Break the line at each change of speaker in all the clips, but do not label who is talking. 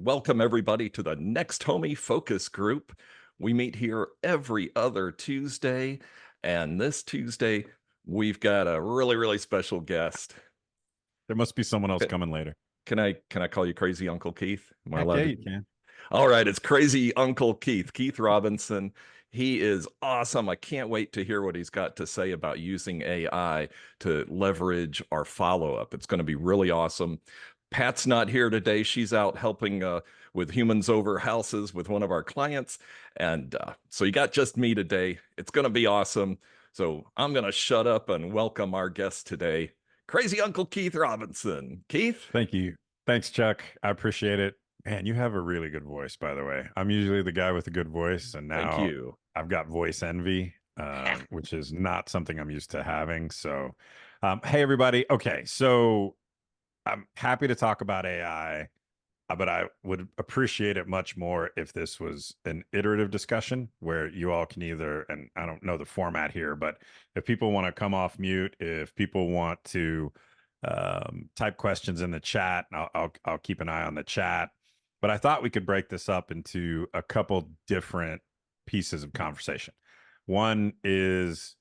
Welcome, everybody, to the Next Homie Focus Group. We meet here every other Tuesday, and this Tuesday, we've got a really special guest.
There must be someone else coming later.
Can I call you Crazy Uncle Keith? Am I
Heck
allowed
yeah,
to?
you can.
All right, it's Crazy Uncle Keith, Keith Robinson. He is awesome. I can't wait to hear what he's got to say about using AI to leverage our follow-up. It's going to be really awesome. Pat's not here today. She's out helping with humans over houses with one of our clients. And so you got just me today. It's going to be awesome. So I'm going to shut up and welcome our guest today, Crazy Uncle Keith Robinson. Keith?
Thank you. Thanks, Chuck. I appreciate it. Man, you have a really good voice, by the way. I'm usually the guy with a good voice, and
Thank
now
you.
I've got voice envy, which is not something I'm used to having. So, hey, everybody. Okay, so I'm happy to talk about AI. But I would appreciate it much more if this was an iterative discussion where you all can either, and I don't know the format here, but if people want to come off mute, if people want to type questions in the chat, I'll keep an eye on the chat. But I thought we could break this up into a couple different pieces of conversation. One is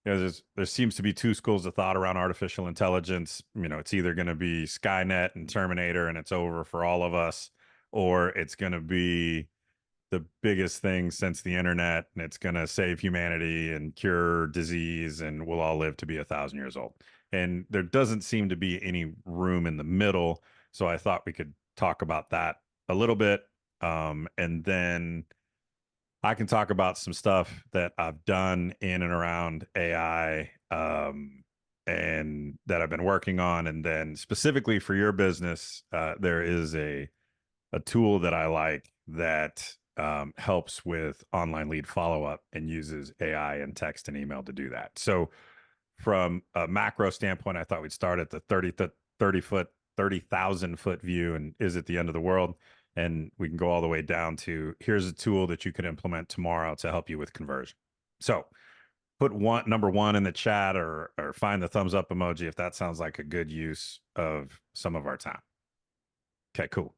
there seems to be two schools of thought around artificial intelligence. It's either going to be Skynet and Terminator and it's over for all of us, or it's going to be the biggest thing since the internet and it's going to save humanity and cure disease and we'll all live to be 1,000 years old. And there doesn't seem to be any room in the middle. So I thought we could talk about that a little bit. And then I can talk about some stuff that I've done in and around AI, and that I've been working on. And then specifically for your business, there is a tool that I like that helps with online lead follow up and uses AI and text and email to do that. So from a macro standpoint, I thought we'd start at the 30,000 foot view and is it the end of the world? And we can go all the way down to here's a tool that you can implement tomorrow to help you with conversion. So put number one in the chat or find the thumbs up emoji if that sounds like a good use of some of our time. Okay, cool.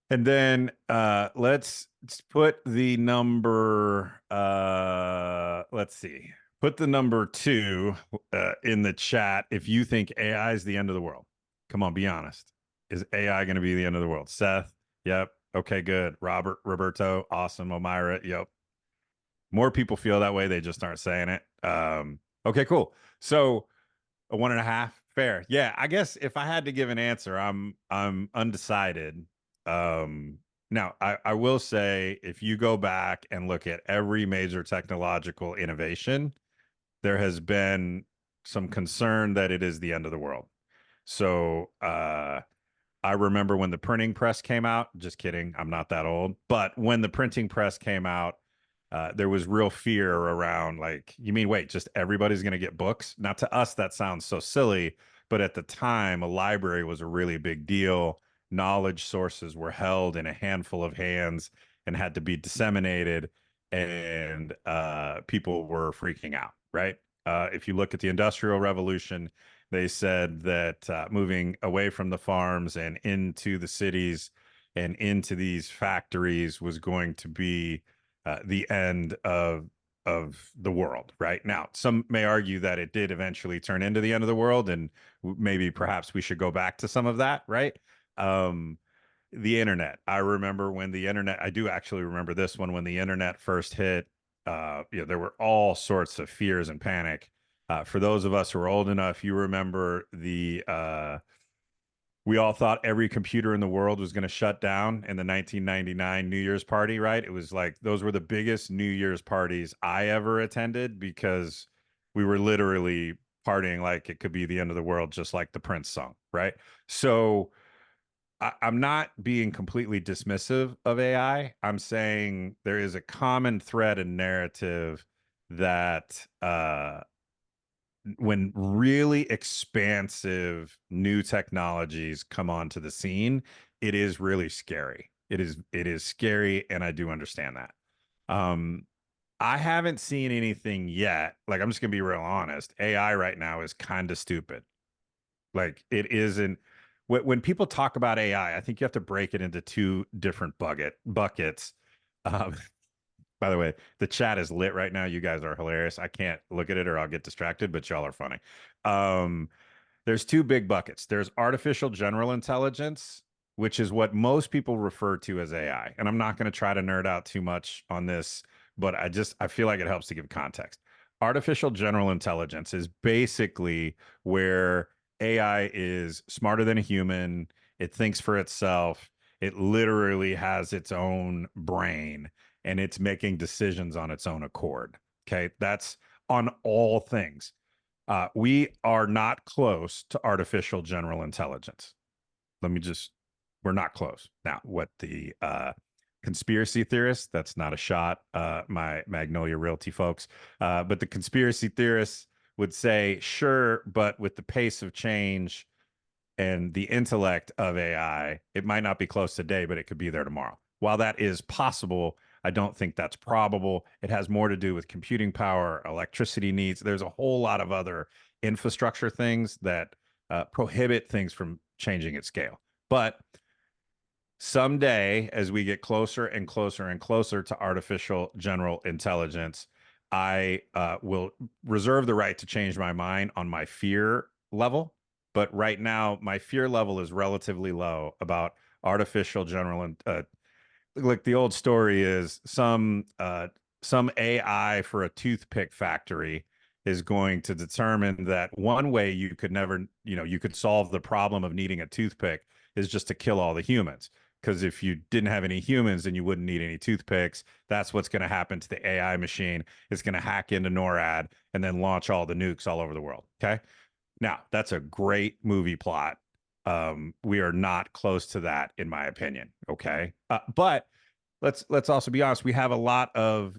And then let's put the number, let's see, put the number 2 in the chat if you think AI is the end of the world. Come on, be honest. Is AI going to be the end of the world? Seth, yep. Okay, good. Roberto, awesome. Omira, yep. More people feel that way. They just aren't saying it. Okay, cool. So a 1.5, fair. Yeah, I guess if I had to give an answer, I'm undecided. Now I will say if you go back and look at every major technological innovation, there has been some concern that it is the end of the world. So I remember when the printing press came out. Just kidding, I'm not that old. But when the printing press came out, there was real fear around, like, you mean, wait, just everybody's going to get books? Now, to us, that sounds so silly. But at the time, a library was a really big deal. Knowledge sources were held in a handful of hands and had to be disseminated. And people were freaking out, right? If you look at the Industrial Revolution, they said that moving away from the farms and into the cities and into these factories was going to be the end of the world. Right now, some may argue that it did eventually turn into the end of the world, and maybe perhaps we should go back to some of that. Right. Um, the internet. I remember when the internet. I do actually remember this one when the internet first hit. There were all sorts of fears and panic. For those of us who are old enough, you remember we all thought every computer in the world was going to shut down in the 1999 New Year's party, right? It was like those were the biggest New Year's parties I ever attended because we were literally partying like it could be the end of the world, just like the Prince song, right? So I'm not being completely dismissive of AI. I'm saying there is a common thread and narrative that when really expansive new technologies come onto the scene, it is really scary. It is scary, and I do understand that. Um, I haven't seen anything yet. Like, I'm just gonna be real honest. AI right now is kind of stupid. Like, it isn't. when people talk about AI, I think you have to break it into two different buckets. Um, by the way, the chat is lit right now. You guys are hilarious. I can't look at it or I'll get distracted, but y'all are funny. Um, there's two big buckets. There's artificial general intelligence, which is what most people refer to as AI. And I'm not going to try to nerd out too much on this, but I feel like it helps to give context. Artificial general intelligence is basically where AI is smarter than a human. It thinks for itself. It literally has its own brain and it's making decisions on its own accord. Okay. That's on all things. We are not close to artificial general intelligence. Let me just, we're not close. Now, what the conspiracy theorists, that's not a shot, my Magnolia Realty folks, but the conspiracy theorists would say, sure, but with the pace of change and the intellect of AI, it might not be close today, but it could be there tomorrow. While that is possible, I don't think that's probable. It has more to do with computing power, electricity needs. There's a whole lot of other infrastructure things that prohibit things from changing at scale. But someday, as we get closer and closer and closer to artificial general intelligence, I will reserve the right to change my mind on my fear level. But right now, my fear level is relatively low about artificial general. Like the old story is some AI for a toothpick factory is going to determine that one way you could never, you could solve the problem of needing a toothpick is just to kill all the humans. Because if you didn't have any humans, then you wouldn't need any toothpicks. That's what's going to happen to the AI machine. It's going to hack into NORAD and then launch all the nukes all over the world. Okay. Now, that's a great movie plot. We are not close to that, in my opinion. Okay. But let's also be honest. We have a lot of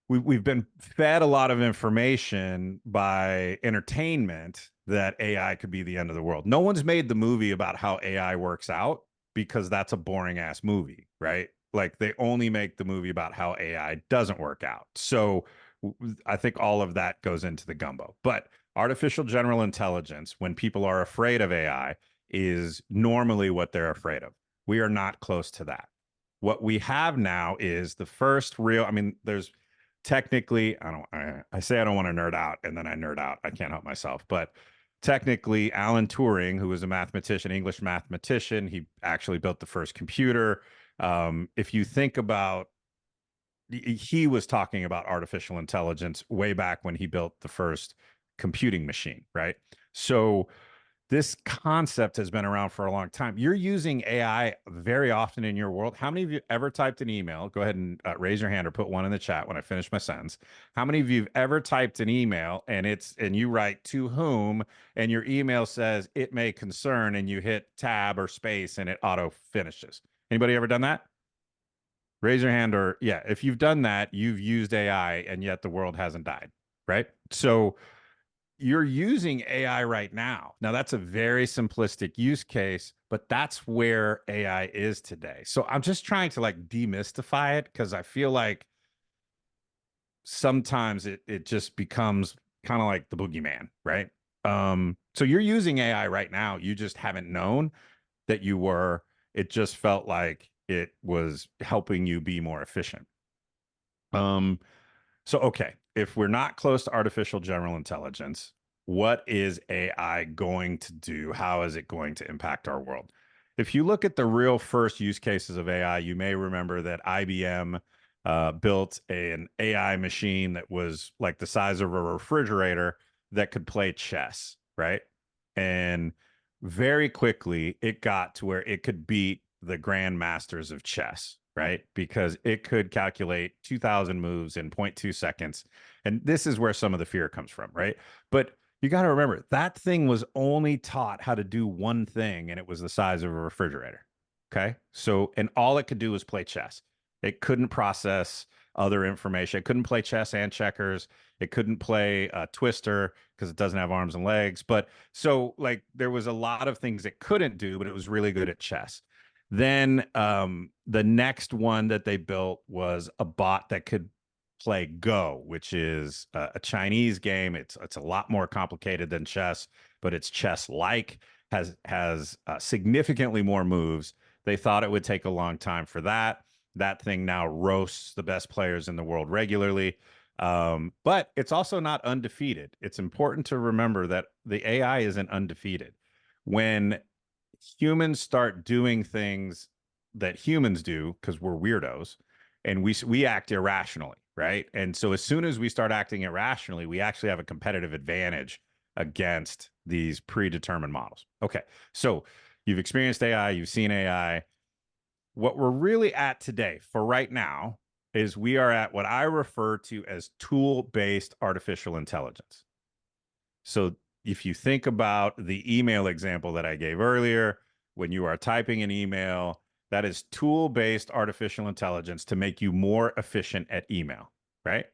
we've been fed a lot of information by entertainment that AI could be the end of the world. No one's made the movie about how AI works out because that's a boring ass movie, right? Like they only make the movie about how AI doesn't work out. So I think all of that goes into the gumbo. But artificial general intelligence, when people are afraid of AI, is normally what they're afraid of. We are not close to that. What we have now is the first real, I mean, there's technically, I say I don't want to nerd out and then I nerd out. I can't help myself. But technically, Alan Turing, who was a mathematician, English mathematician, he actually built the first computer. If you think about, he was talking about artificial intelligence way back when he built the first computing machine, right? So this concept has been around for a long time. You're using AI very often in your world. How many of you ever typed an email? Go ahead and raise your hand or put one in the chat when I finish my sentence. How many of you have ever typed an email and you write to whom and your email says it may concern and you hit tab or space and it auto finishes? Anybody ever done that? Raise your hand or yeah, if you've done that, you've used AI and yet the world hasn't died, right? So you're using AI right now. Now, that's a very simplistic use case, but that's where AI is today. So I'm just trying to like demystify it because I feel like sometimes it just becomes kind of like the boogeyman, right? So you're using AI right now. You just haven't known that you were. It just felt like it was helping you be more efficient. Um, so, okay, if we're not close to artificial general intelligence, what is AI going to do? How is it going to impact our world? If you look at the real first use cases of AI, you may remember that IBM built an AI machine that was like the size of a refrigerator that could play chess, right? And very quickly, it got to where it could beat the grandmasters of chess, right? Because it could calculate 2,000 moves in zero point 0.2 seconds. And this is where some of the fear comes from, right? But you got to remember that thing was only taught how to do one thing, and it was the size of a refrigerator. Okay. So, and all it could do was play chess. It couldn't process other information. It couldn't play chess and checkers. It couldn't play Twister because it doesn't have arms and legs. But so, like, there was a lot of things it couldn't do, but it was really good at chess. Then the next one that they built was a bot that could play Go, which is a Chinese game. It's a lot more complicated than chess, but it's chess like, has significantly more moves. They thought it would take a long time for that. That thing now roasts the best players in the world regularly. But it's also not undefeated. It's important to remember that the AI isn't undefeated. When humans start doing things that humans do, because we're weirdos, and we act irrationally, right? And so as soon as we start acting irrationally, we actually have a competitive advantage against these predetermined models. Okay, so you've experienced AI, you've seen AI. What we're really at today, for right now, is we are at what I refer to as tool-based artificial intelligence. So if you think about the email example that I gave earlier, when you are typing an email, that is tool-based artificial intelligence to make you more efficient at email, right?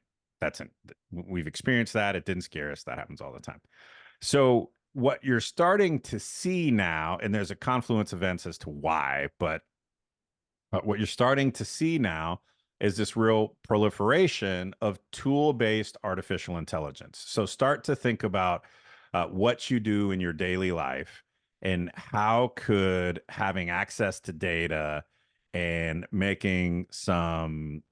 We've experienced that. It didn't scare us. That happens all the time. So what you're starting to see now, and there's a confluence of events as to why, but what you're starting to see now is this real proliferation of tool-based artificial intelligence. So start to think about what you do in your daily life and how could having access to data and making some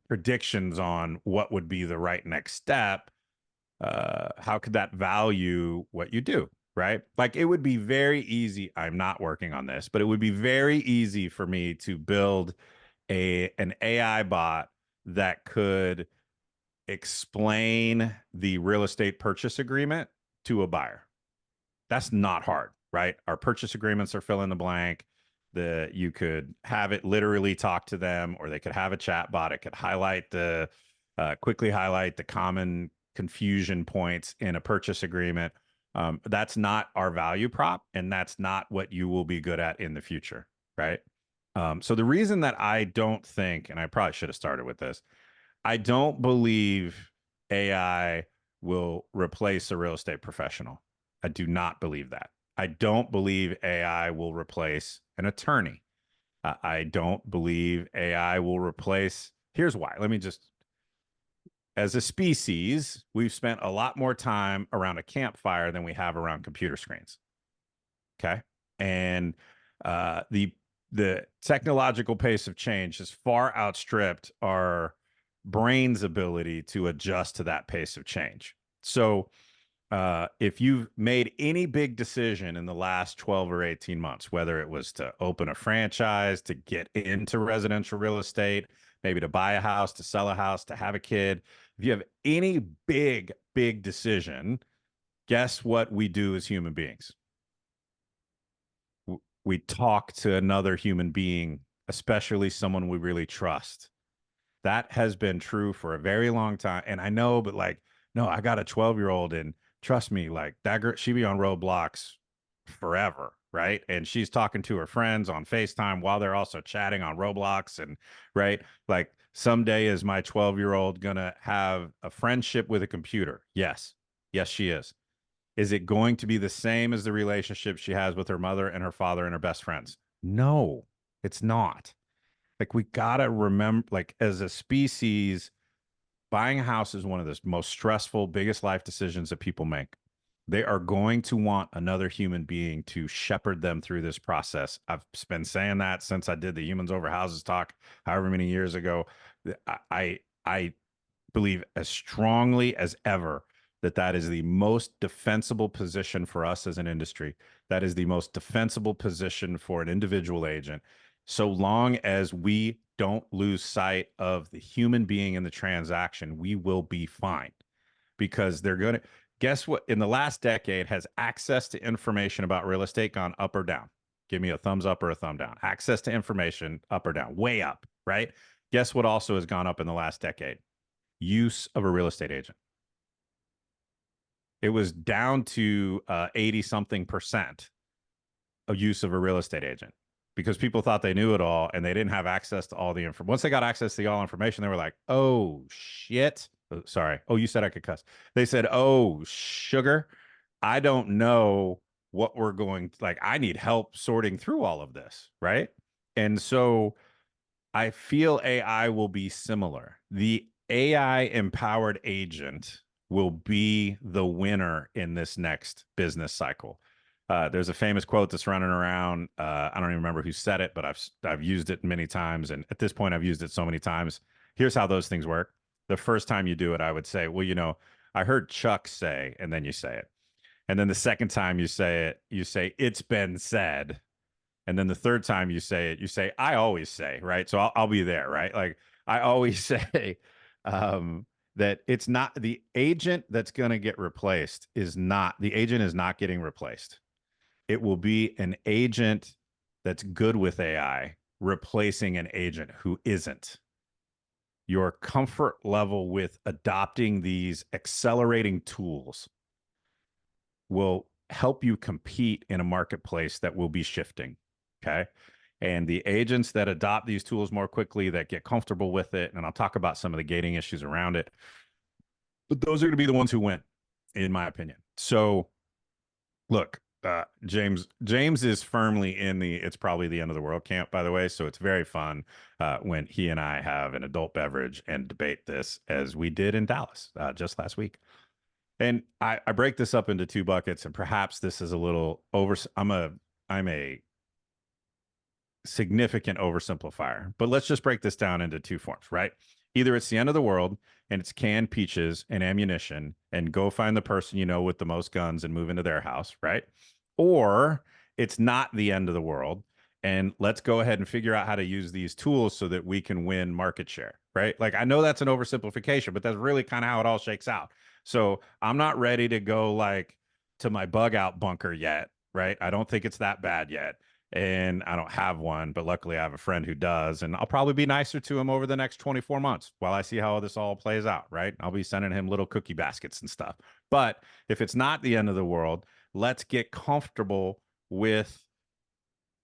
predictions on what would be the right next step, how could that value what you do? Right? Like it would be very easy. I'm not working on this, but it would be very easy for me to build an AI bot that could explain the real estate purchase agreement to a buyer. That's not hard, right? Our purchase agreements are fill in the blank. You could have it literally talk to them, or they could have a chat bot. It could quickly highlight the common confusion points in a purchase agreement. That's not our value prop, and that's not what you will be good at in the future, right? So the reason that I don't think, and I probably should have started with this, I don't believe AI will replace a real estate professional. I do not believe that. I don't believe AI will replace an attorney. I don't believe AI will replace. Here's why. Let me just, as a species, we've spent a lot more time around a campfire than we have around computer screens. Okay. And the technological pace of change has far outstripped our brain's ability to adjust to that pace of change. So if you've made any big decision in the last 12 or 18 months, whether it was to open a franchise, to get into residential real estate, maybe to buy a house, to sell a house, to have a kid, if you have any big decision, guess what we do as human beings? We talk to another human being, especially someone we really trust. That has been true for a very long time. And I know, but like, no, I got a 12-year-old, and trust me, like that girl, she be on Roblox forever, right? And she's talking to her friends on FaceTime while they're also chatting on Roblox. And right, like someday is my 12-year-old gonna have a friendship with a computer? Yes. Yes, she is. Is it going to be the same as the relationship she has with her mother and her father and her best friends? No, it's not. Like we gotta remember, like as a species, buying a house is one of the most stressful, biggest life decisions that people make. They are going to want another human being to shepherd them through this process. I've been saying that since I did the Humans Over Houses talk, however many years ago. I believe as strongly as ever that that is the most defensible position for us as an industry. That is the most defensible position for an individual agent, so long as we don't lose sight of the human being in the transaction. We will be fine, because they're going to guess what, in the last decade, has access to information about real estate gone up or down? Give me a thumbs up or a thumb down. Access to information up or down? Way up, right? Guess what also has gone up in the last decade? Use of a real estate agent. It was down to 80 something percent of use of a real estate agent, because people thought they knew it all and they didn't have access to all the information. Once they got access to all information, they were like, oh shit. Oh, sorry. Oh, you said I could cuss. They said, oh, sugar, I don't know what we're going, like, I need help sorting through all of this. Right. And so I feel AI will be similar. The AI empowered agent will be the winner in this next business cycle. There's a famous quote that's running around. I don't even remember who said it, but I've used it many times, and at this point, I've used it so many times. Here's how those things work. The first time you do it, I would say, well, I heard Chuck say, and then you say it. And then the second time you say it, you say, it's been said. And then the third time you say it, you say, I always say, right? So I'll be there, right? Like I always say that it's not the agent that's going to get replaced is not the agent is not getting replaced. It will be an agent that's good with AI replacing an agent who isn't. Your comfort level with adopting these accelerating tools will help you compete in a marketplace that will be shifting. Okay. And the agents that adopt these tools more quickly, that get comfortable with it, and I'll talk about some of the gating issues around it, but those are going to be the ones who win, in my opinion. So, look, James is firmly in the it's probably the end of the world camp, by the way. So it's very fun when he and I have an adult beverage and debate this, as we did in Dallas just last week. And I break this up into two buckets, and perhaps this is a little over. I'm a significant oversimplifier, but let's just break this down into two forms, right? Either it's the end of the world and it's canned peaches and ammunition, and go find the person you know with the most guns and move into their house, right? Or it's not the end of the world, and let's go ahead and figure out how to use these tools so that we can win market share, right? Like I know that's an oversimplification, but that's really kind of how it all shakes out. So I'm not ready to go like to my bug out bunker yet, right? I don't think it's that bad yet. And I don't have one, but luckily I have a friend who does. And I'll probably be nicer to him over the next 24 months while I see how this all plays out, right? I'll be sending him little cookie baskets and stuff. But if it's not the end of the world, let's get comfortable with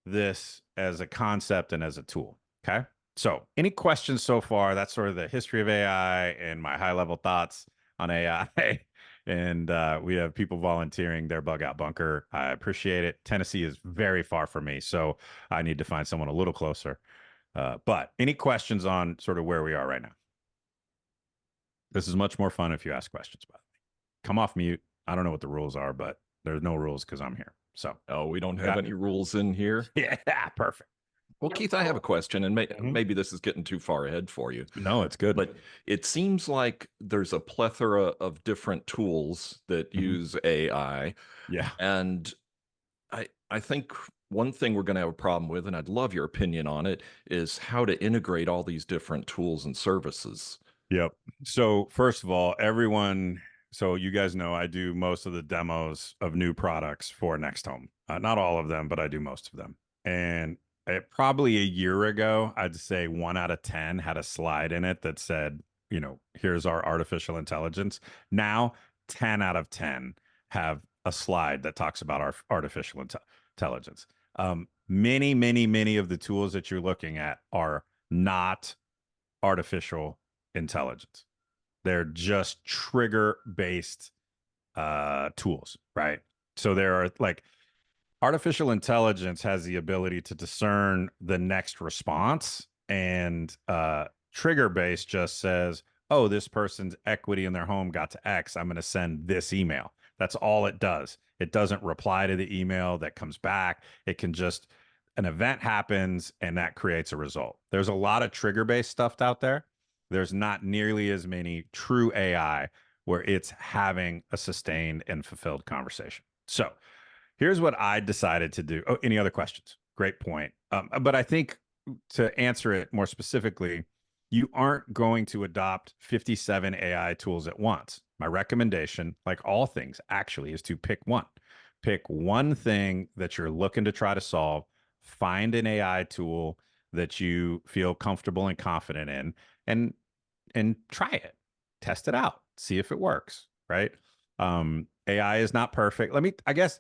this as a concept and as a tool. Okay. So, any questions so far? That's sort of the history of AI and my high level thoughts on AI. And we have people volunteering their bug out bunker. I appreciate it. Tennessee is very far from me, so I need to find someone a little closer. But any questions on sort of where we are right now? This is much more fun if you ask questions, by the way. Come off mute. I don't know what the rules are, but there's no rules because I'm here. So,
Oh, we don't have any rules in here.
yeah, perfect.
Well, Keith, I have a question, and
Mhm.
maybe this is getting too far ahead for you,
No, it's good.
but it seems like there's a plethora of different tools that
Mhm.
use AI,
Yeah.
and I think one thing we're going to have a problem with, and I'd love your opinion on it, is how to integrate all these different tools and services.
Yep. So first of all, so you guys know I do most of the demos of new products for NextHome. Not all of them, but I do most of them. And probably a year ago, I'd say 1 out of 10 had a slide in it that said, here's our artificial intelligence. Now, 10 out of 10 have a slide that talks about our artificial intelligence. Many, many, many of the tools that you're looking at are not artificial intelligence. They're just trigger based tools, right? So there are like artificial intelligence has the ability to discern the next response, and trigger based just says, oh, this person's equity in their home got to X. I'm going to send this email. That's all it does. It doesn't reply to the email that comes back. It can just, an event happens and that creates a result. There's a lot of trigger based stuff out there. There's not nearly as many true AI where it's having a sustained and fulfilled conversation. So here's what I decided to do. Oh, any other questions? Great point. But I think to answer it more specifically, you aren't going to adopt 57 AI tools at once. My recommendation, like all things, actually, is to pick one. Pick one thing that you're looking to try to solve, find an AI tool that you feel comfortable and confident in, and try it, test it out, see if it works, right? AI is not perfect. I guess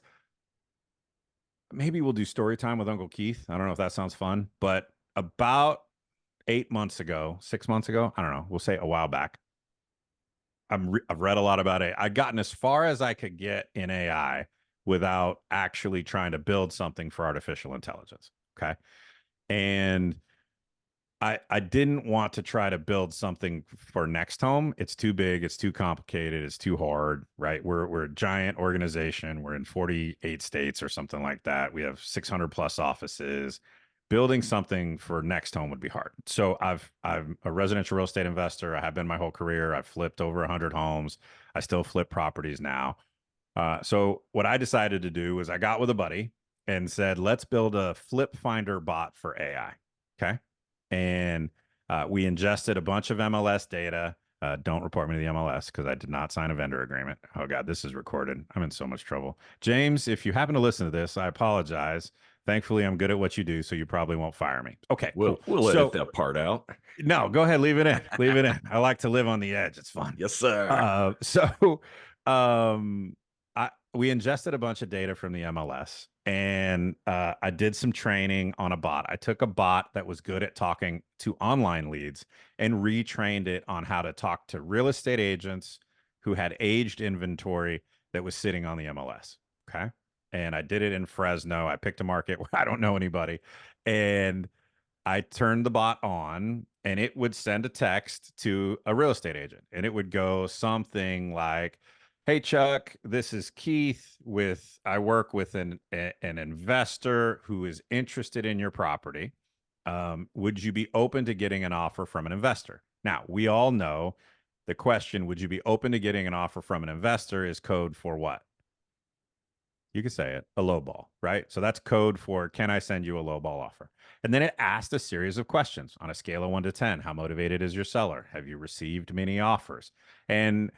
maybe we'll do story time with Uncle Keith. I don't know if that sounds fun, but about 8 months ago, 6 months ago, I don't know, we'll say a while back, I've read a lot about it. I'd gotten as far as I could get in AI without actually trying to build something for artificial intelligence. Okay. And I didn't want to try to build something for NextHome. It's too big, it's too complicated, it's too hard, right? We're a giant organization. We're in 48 states or something like that. We have 600 plus offices. Building something for NextHome would be hard. So I'm a residential real estate investor. I have been my whole career. I've flipped over 100 homes. I still flip properties now. So what I decided to do was I got with a buddy and said, let's build a flip finder bot for AI. Okay. And we ingested a bunch of MLS data. Don't report me to the MLS because I did not sign a vendor agreement. Oh God, this is recorded. I'm in so much trouble. James, if you happen to listen to this, I apologize. Thankfully, I'm good at what you do, so you probably won't fire me. Okay, cool.
We'll edit
So
that part out.
no, go ahead, leave it in. Leave it in. I like to live on the edge. It's fun.
Yes, sir.
So we ingested a bunch of data from the MLS, and I did some training on a bot. I took a bot that was good at talking to online leads and retrained it on how to talk to real estate agents who had aged inventory that was sitting on the MLS. Okay. And I did it in Fresno. I picked a market where I don't know anybody. And I turned the bot on and it would send a text to a real estate agent and it would go something like, "Hey Chuck, this is Keith with I work with an investor who is interested in your property. Would you be open to getting an offer from an investor?" Now, we all know the question, would you be open to getting an offer from an investor, is code for what? You can say it, a low ball, right? So that's code for, can I send you a low ball offer? And then it asked a series of questions on a scale of 1 to 10. How motivated is your seller? Have you received many offers? And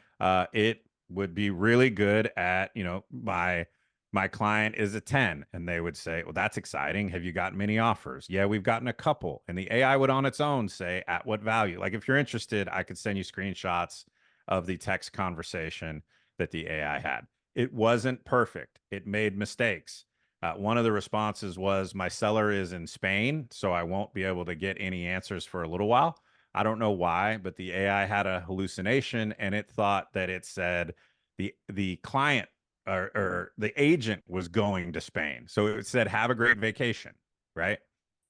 it would be really good at, my client is a 10. And they would say, well, that's exciting. Have you gotten many offers? Yeah, we've gotten a couple. And the AI would on its own say, at what value? Like if you're interested, I could send you screenshots of the text conversation that the AI had. It wasn't perfect. It made mistakes. One of the responses was, my seller is in Spain, so I won't be able to get any answers for a little while. I don't know why, but the AI had a hallucination and it thought that it said the client or the agent was going to Spain. So it said, have a great vacation, right?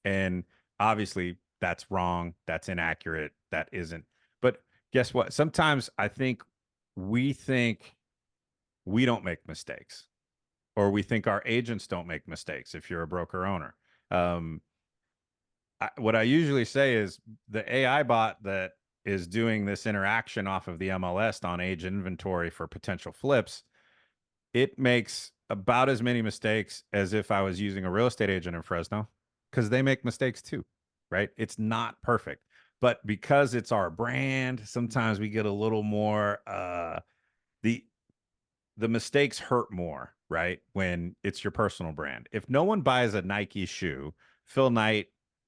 And obviously that's wrong. That's inaccurate. That isn't. But guess what? Sometimes I think we think we don't make mistakes, or we think our agents don't make mistakes if you're a broker owner. Um, what I usually say is the AI bot that is doing this interaction off of the MLS on age inventory for potential flips, it makes about as many mistakes as if I was using a real estate agent in Fresno, because they make mistakes too, right? It's not perfect. But because it's our brand, sometimes we get a little more the the mistakes hurt more, right? When it's your personal brand. If no one buys a Nike shoe, Phil Knight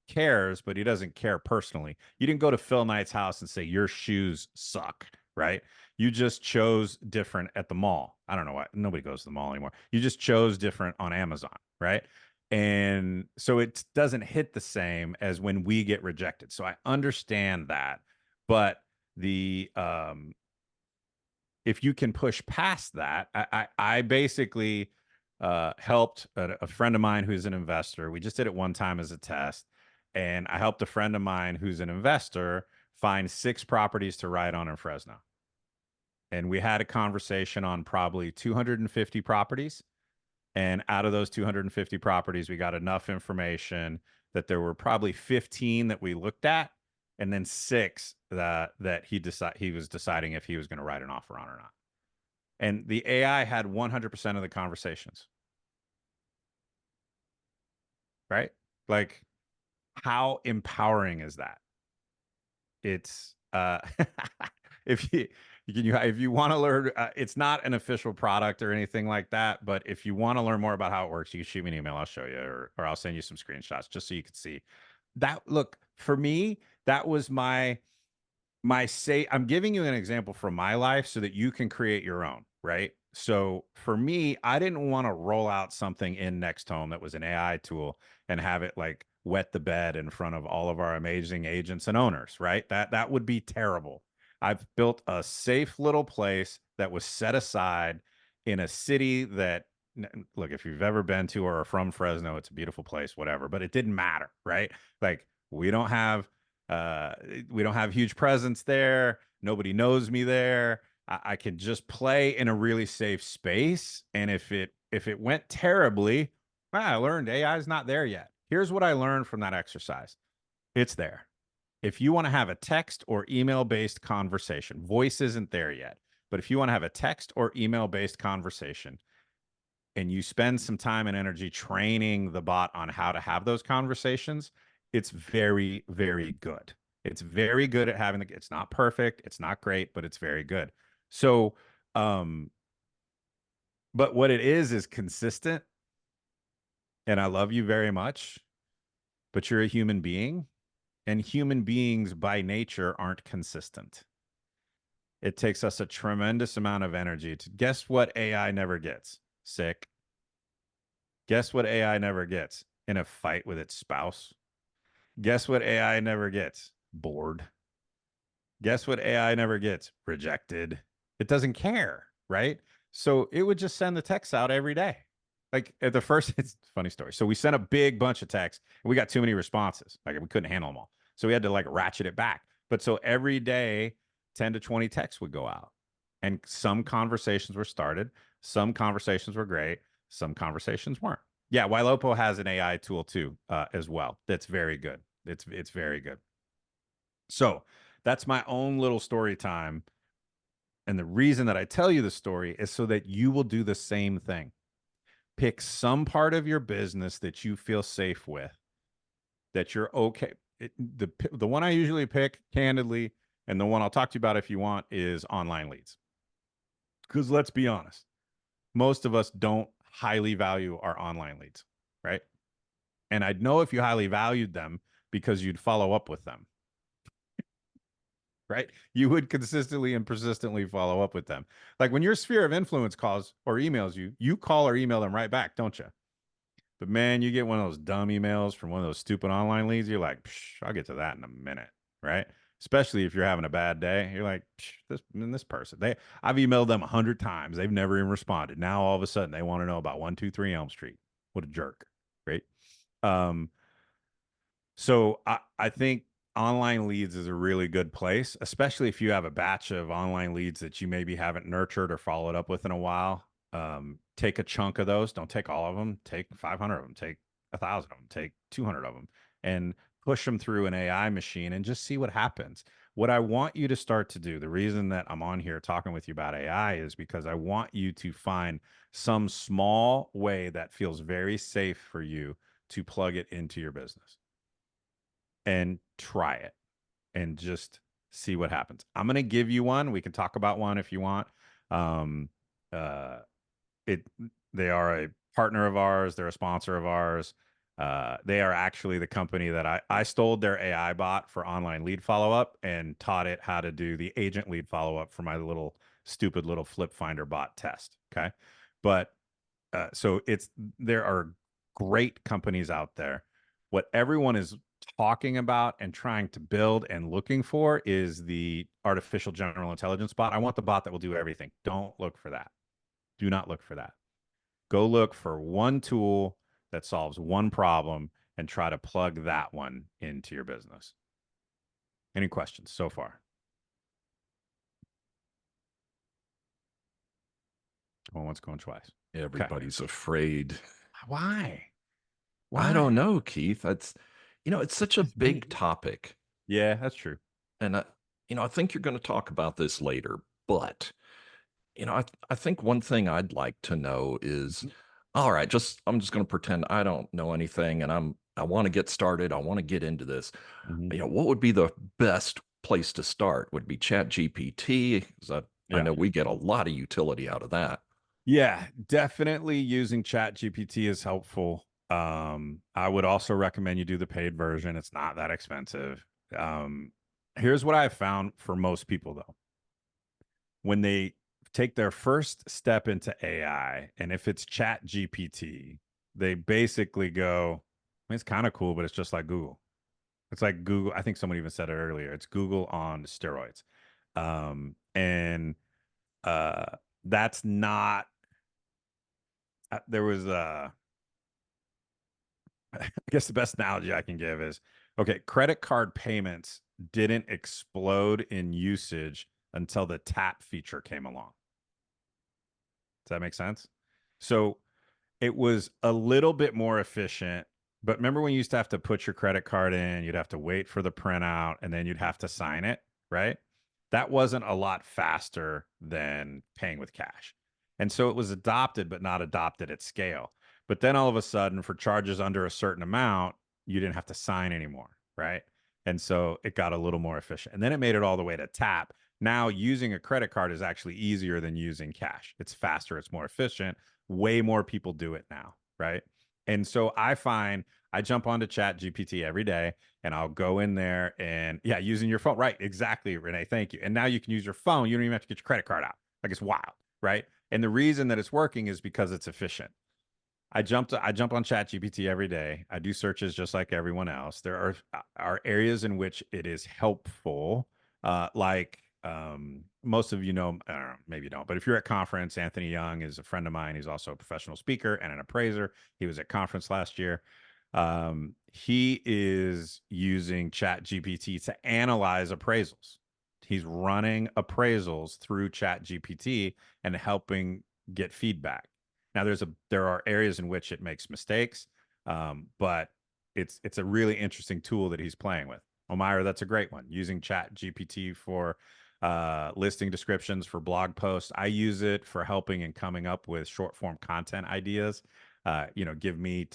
cares, but he doesn't care personally. You didn't go to Phil Knight's house and say, your shoes suck, right? You just chose different at the mall. I don't know why nobody goes to the mall anymore. You just chose different on Amazon, right? And so it doesn't hit the same as when we get rejected. So I understand that. But the if you can push past that, I basically helped a friend of mine who's an investor. We just did it one time as a test. And I helped a friend of mine who's an investor find 6 properties to write on in Fresno. And we had a conversation on probably 250 properties. And out of those 250 properties, we got enough information that there were probably 15 that we looked at, and then 6 that he was deciding if he was going to write an offer on or not. And the AI had 100% of the conversations. Right? Like, how empowering is that? It's if you want to learn, it's not an official product or anything like that, but if you want to learn more about how it works, you can shoot me an email. I'll show you, or I'll send you some screenshots just so you can see that. Look, for me, that was my say. I'm giving you an example from my life so that you can create your own, right? So for me, I didn't want to roll out something in NextHome that was an AI tool and have it like wet the bed in front of all of our amazing agents and owners, right? That would be terrible. I've built a safe little place that was set aside in a city that, look, if you've ever been to or are from Fresno, it's a beautiful place, whatever, but it didn't matter, right? Like, we don't have Uh, we don't have huge presence there. Nobody knows me there. I can just play in a really safe space. And if it went terribly, well, I learned AI is not there yet. Here's what I learned from that exercise. It's there. If you want to have a text or email based conversation, voice isn't there yet. But if you want to have a text or email based conversation, and you spend some time and energy training the bot on how to have those conversations, it's very, very good. It's very good at having it's not perfect, it's not great, but it's very good. So, um, but what it is consistent. And I love you very much, but you're a human being, and human beings by nature aren't consistent. It takes us a tremendous amount of energy to guess what AI never gets? Sick. Guess what AI never gets? In a fight with its spouse. Guess what AI never gets? Bored. Guess what AI never gets? Rejected. It doesn't care, right? So it would just send the texts out every day. Like at the first, it's a funny story. So we sent a big bunch of texts and we got too many responses. Like we couldn't handle them all. So we had to like ratchet it back. But so every day, 10 to 20 texts would go out. And some conversations were started. Some conversations were great. Some conversations weren't. Yeah, Ylopo has an AI tool too, as well. That's very good. It's very good. So that's my own little story time. And the reason that I tell you the story is so that you will do the same thing. Pick some part of your business that you feel safe with, that you're okay. The one I usually pick, candidly, and the one I'll talk to you about if you want, is online leads. Because let's be honest, most of us don't highly value our online leads, right? And I'd know if you highly valued them because you'd follow up with them, right? You would consistently and persistently follow up with them. Like when your sphere of influence calls or emails you, you call or email them right back, don't you? But man, you get one of those dumb emails from one of those stupid online leads, you're like, I'll get to that in a minute, right? Especially if you're having a bad day, you're like, this person. I've emailed them 100 times, they've never even responded. Now all of a sudden they want to know about 123 Elm Street. What a jerk, right? Um, so I think online leads is a really good place, especially if you have a batch of online leads that you maybe haven't nurtured or followed up with in a while. Take a chunk of those. Don't take all of them. Take 500 of them. Take 1,000 of them. Take 200 of them, and push them through an AI machine and just see what happens. What I want you to start to do, the reason that I'm on here talking with you about AI is because I want you to find some small way that feels very safe for you to plug it into your business and try it and just see what happens. I'm going to give you one. We can talk about one if you want. Um, uh, it they are a partner of ours. They're a sponsor of ours. They are actually the company that I stole their AI bot for online lead follow up and taught it how to do the agent lead follow up for my little stupid little flip finder bot test. Okay, but so there are great companies out there. What everyone is talking about and trying to build and looking for is the artificial general intelligence bot. I want the bot that will do everything. Don't look for that. Do not look for that. Go look for one tool that solves one problem and try to plug that one into your business. Any questions so far? Going once, going twice. Okay.
Everybody's afraid.
Why?
I don't
Why?
know, Keith. It's such a big topic.
Yeah, that's true.
And I think you're going to talk about this later, but I think one thing I'd like to know is, all right, I'm just going to pretend I don't know anything and I want to get started. I want to get into this.
Mm-hmm.
What would be the best place to start? Would it be Chat GPT? 'Cause I
Yeah.
know we get a lot of utility out of that.
Yeah, definitely using Chat GPT is helpful. I would also recommend you do the paid version. It's not that expensive. Um, Here's what I've found for most people though. When they take their first step into AI, and if it's Chat GPT, they basically go, I mean, it's kind of cool, but it's just like Google. It's like Google. I think someone even said it earlier. It's Google on steroids. And that's not, there was I guess the best analogy I can give is Okay, credit card payments didn't explode in usage until the tap feature came along. Does that make sense? So it was a little bit more efficient. But remember when you used to have to put your credit card in, you'd have to wait for the printout, and then you'd have to sign it, right? That wasn't a lot faster than paying with cash. And so it was adopted, but not adopted at scale. But then all of a sudden, for charges under a certain amount, you didn't have to sign anymore, right? And so it got a little more efficient. And then it made it all the way to tap. Now using a credit card is actually easier than using cash. It's faster, it's more efficient. Way more people do it now, right? And so I find I jump onto Chat GPT every day, and I'll go in there and yeah, using your phone. Right, exactly, Renee. Thank you. And now you can use your phone. You don't even have to get your credit card out. Like it's wild, right? And the reason that it's working is because it's efficient. I jump on Chat GPT every day. I do searches just like everyone else. There are areas in which it is helpful, like most of you know, I don't know, maybe you don't, but if you're at conference, Anthony Young is a friend of mine. He's also a professional speaker and an appraiser. He was at conference last year. He is using Chat GPT to analyze appraisals. He's running appraisals through Chat GPT and helping get feedback. Now there are areas in which it makes mistakes, but it's a really interesting tool that he's playing with. Omira, that's a great one. Using Chat GPT for listing descriptions for blog posts. I use it for helping and coming up with short form content ideas. Give me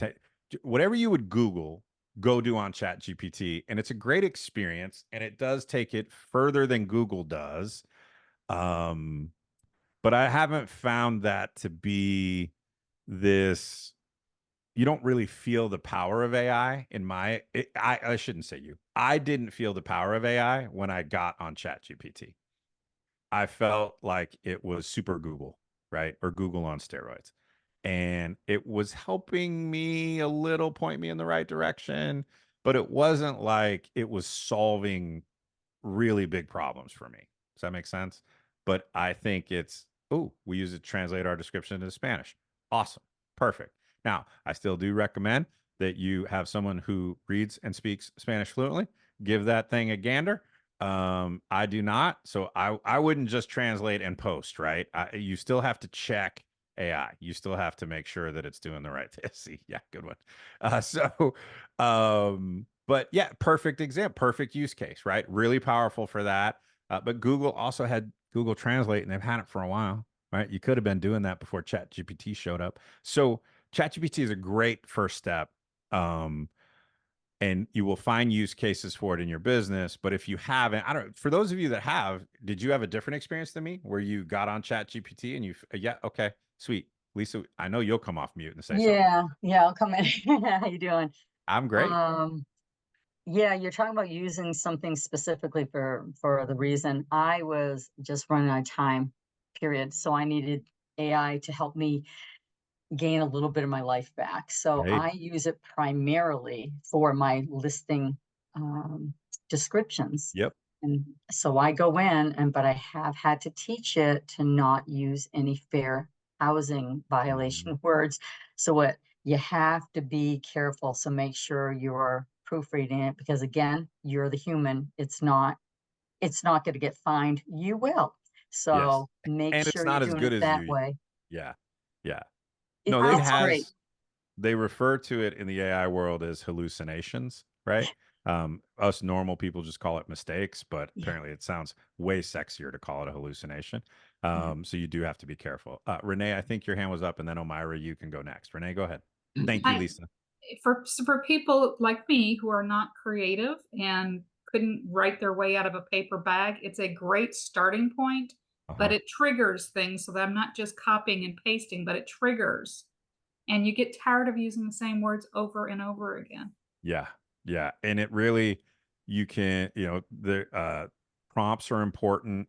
whatever you would Google, go do on Chat GPT, and it's a great experience, and it does take it further than Google does. Um, but I haven't found that to be this. You don't really feel the power of AI in I shouldn't say you. I didn't feel the power of AI when I got on ChatGPT. I felt like it was super Google, right? Or Google on steroids. And it was helping me a little, point me in the right direction, but it wasn't like it was solving really big problems for me. Does that make sense? But I think we use it to translate our description into Spanish. Awesome. Perfect. Now, I still do recommend that you have someone who reads and speaks Spanish fluently. Give that thing a gander. I do not. So I wouldn't just translate and post, right? You still have to check AI. You still have to make sure that it's doing the right thing. See, yeah, good one. But yeah, perfect example, perfect use case, right? Really powerful for that. But Google also had Google Translate, and they've had it for a while, right? You could have been doing that before ChatGPT showed up. So ChatGPT is a great first step. Um, and you will find use cases for it in your business. But if you haven't, I don't, for those of you that have, did you have a different experience than me where you got on Chat GPT and yeah, okay, sweet. Lisa, I know you'll come off mute and say something.
Yeah, yeah, I'll come in. How you doing?
I'm great.
Um, yeah, you're talking about using something specifically for the reason I was just running out of time, period. So I needed AI to help me gain a little bit of my life back. So
Great.
I use it primarily for my listing descriptions.
Yep.
And so I go in but I have had to teach it to not use any fair housing
Mhm.
violation words. So what you have to be careful. So make sure you're proofreading it because again, you're the human. It's not going to get fined. You will.
Yes.
So make
And it's
sure you're
not as
doing
good
it
as
that
you.
way.
Yeah. Yeah.
It,
No, it
it's great.
has, they refer to it in the AI world as hallucinations, right? Us normal people just call it mistakes, but
Yeah.
apparently it sounds way sexier to call it a hallucination.
Yeah.
So you do have to be careful. Renee, I think your hand was up, and then Omira, you can go next. Renee, go ahead. Thank you,
I
Lisa.
for people like me who are not creative and couldn't write their way out of a paper bag, it's a great starting point, but
Uh-huh.
it triggers things so that I'm not just copying and pasting, but it triggers. And you get tired of using the same words over and over again.
Yeah. Yeah. And it really, you can, the prompts are important.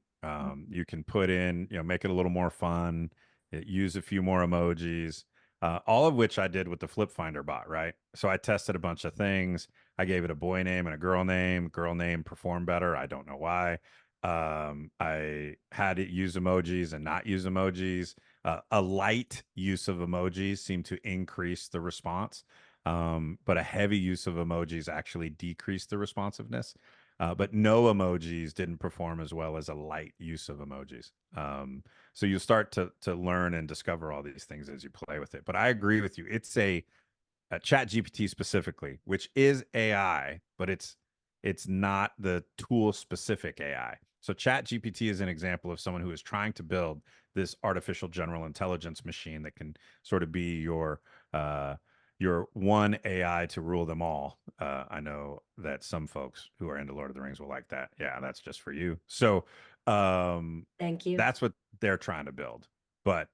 You can put in, make it a little more fun, use a few more emojis, all of which I did with the Flip Finder bot, right? So I tested a bunch of things. I gave it a boy name and a girl name. Girl name performed better. I don't know why. I had it use emojis and not use emojis. A light use of emojis seemed to increase the response. but a heavy use of emojis actually decreased the responsiveness. But no emojis didn't perform as well as a light use of emojis. So you'll start to learn and discover all these things as you play with it. But I agree with you. It's a Chat GPT specifically, which is AI, but it's not the tool specific AI. So Chat GPT is an example of someone who is trying to build this artificial general intelligence machine that can sort of be your one AI to rule them all. I know that some folks who are into Lord of the Rings will like that. Yeah, that's just for you. So
Thank you.
that's what they're trying to build. But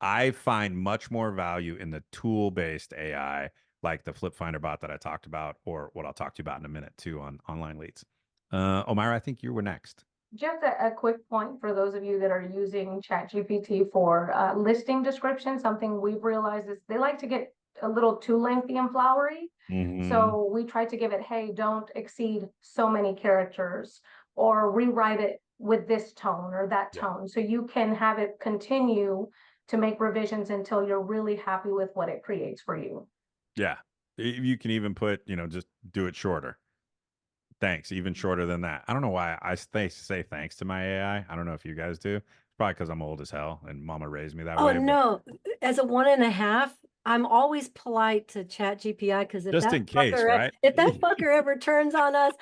I find much more value in the tool-based AI, like the Flip Finder bot that I talked about, or what I'll talk to you about in a minute too on online leads. Omira, I think you were next.
Just a quick point for those of you that are using ChatGPT for listing description. Something we've realized is they like to get a little too lengthy and flowery.
Mhm.
So we try to give it, hey, don't exceed so many characters, or rewrite it with this tone or that
Yeah.
tone. So you can have it continue to make revisions until you're really happy with what it creates for you.
Yeah. You can even put, just do it shorter. Thanks, even shorter than that. I don't know why I say thanks to my AI. I don't know if you guys do. It's probably because I'm old as hell and mama raised me that
Oh
way. but
no, as a 1.5, I'm always polite to Chat GPI because
Just in case, right?
if that fucker ever turns on us,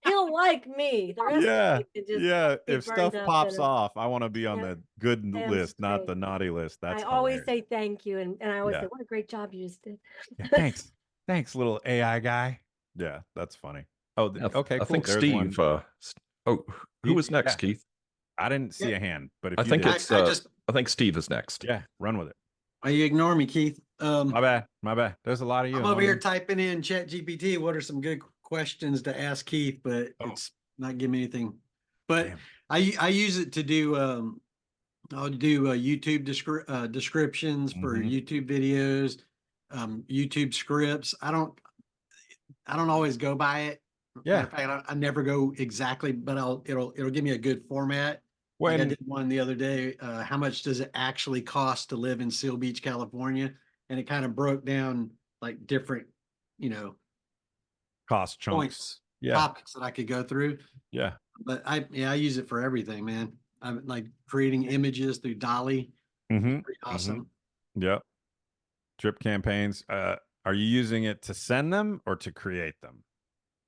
he'll like me. The rest
Yeah.
of you can just
Yeah.
be
If
burned
stuff
up
pops
in a
off, I want to be on
Yeah.
the good
Sam's
list, not
great.
the naughty list. That's
I always
hilarious.
say thank you, and I always
Yeah.
say, what a great job you just did.
Yeah, thanks. Thanks, little AI guy. Yeah, that's funny. Oh, okay,
I
cool.
think
There's
Steve.
one.
Oh, who was next,
Yeah,
Keith?
I didn't see
Yeah.
a hand, but if
I
you
think
did,
it's.
I just
I think Steve is next.
yeah, run with it.
you ignore me, Keith.
My bad. My bad. There's a lot of you.
I'm
and
over
one
here
of you-
typing in Chat GPT. What are some good questions to ask Keith? But
Oh.
it's not giving me anything. But
Damn.
I use it to do I'll do YouTube descriptions for
Mhm.
YouTube videos, YouTube scripts. I don't always go by it.
Yeah.
Matter of fact, I never go exactly, but it'll give me a good format. Like I
When
did one the other day. How much does it actually cost to live in Seal Beach, California? And it kind of broke down like different,
cost chunks.
points,
Yeah.
topics that I could go through.
Yeah.
But I use it for everything, man. I'm like creating images through Dolly.
Mm-hmm.
Pretty awesome.
Yep. Drip campaigns. Are you using it to send them or to create them?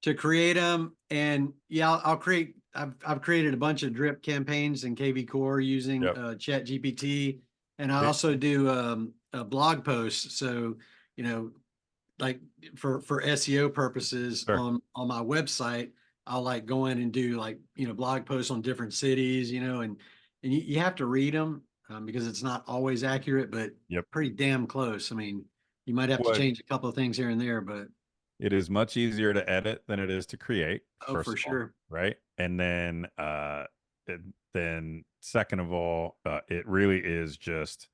To create them, and yeah, I'll create. I've created a bunch of drip campaigns in KV Core using
Yep.
Chat GPT, and I
Yeah.
also do blog posts. So like for SEO purposes
Sure.
on my website, I'll like go in and do like blog posts on different cities, and you have to read them because it's not always accurate, but
Yep.
pretty damn close. I mean, you might have to
What-
change a couple of things here and there, but
It is much easier to edit than it is to create.
oh,
first
for
of all,
sure.
right? And then second of all, it really is just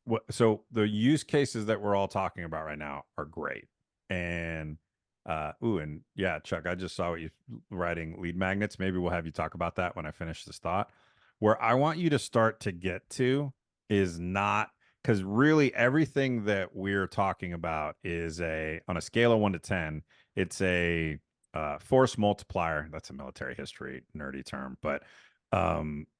what. So the use cases that we're all talking about right now are great. And and yeah, Chuck, I just saw what you writing lead magnets. Maybe we'll have you talk about that when I finish this thought. Where I want you to start to get to is not because really everything that we're talking about is on a scale of 1 to 10, it's a force multiplier. That's a military history nerdy term, but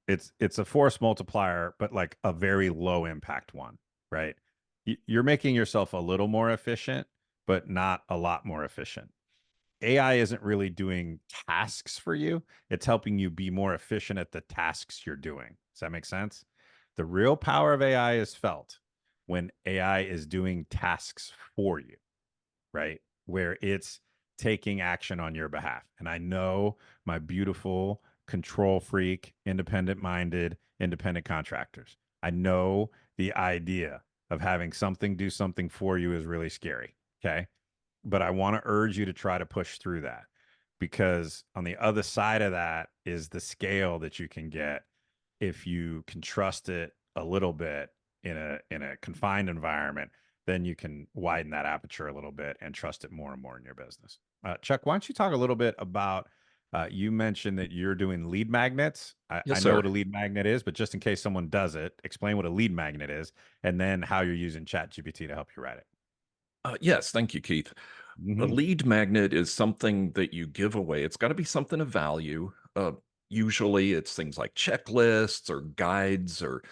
it's a force multiplier, but like a very low impact one, right? You're making yourself a little more efficient, but not a lot more efficient. AI isn't really doing tasks for you. It's helping you be more efficient at the tasks you're doing. Does that make sense? The real power of AI is felt when AI is doing tasks for you, right? Where it's taking action on your behalf. And I know my beautiful control freak, independent minded, independent contractors. I know the idea of having something do something for you is really scary. Okay. But I want to urge you to try to push through that because on the other side of that is the scale that you can get if you can trust it a little bit in a confined environment. Then you can widen that aperture a little bit and trust it more and more in your business. Chuck, why don't you talk a little bit about you mentioned that you're doing lead magnets.
Yes,
I
sir.
know what a lead magnet is, but just in case someone does it, explain what a lead magnet is and then how you're using ChatGPT to help you write it.
Yes, thank you, Keith. A
Mhm.
lead magnet is something that you give away. It's got to be something of value. Usually it's things like checklists or guides or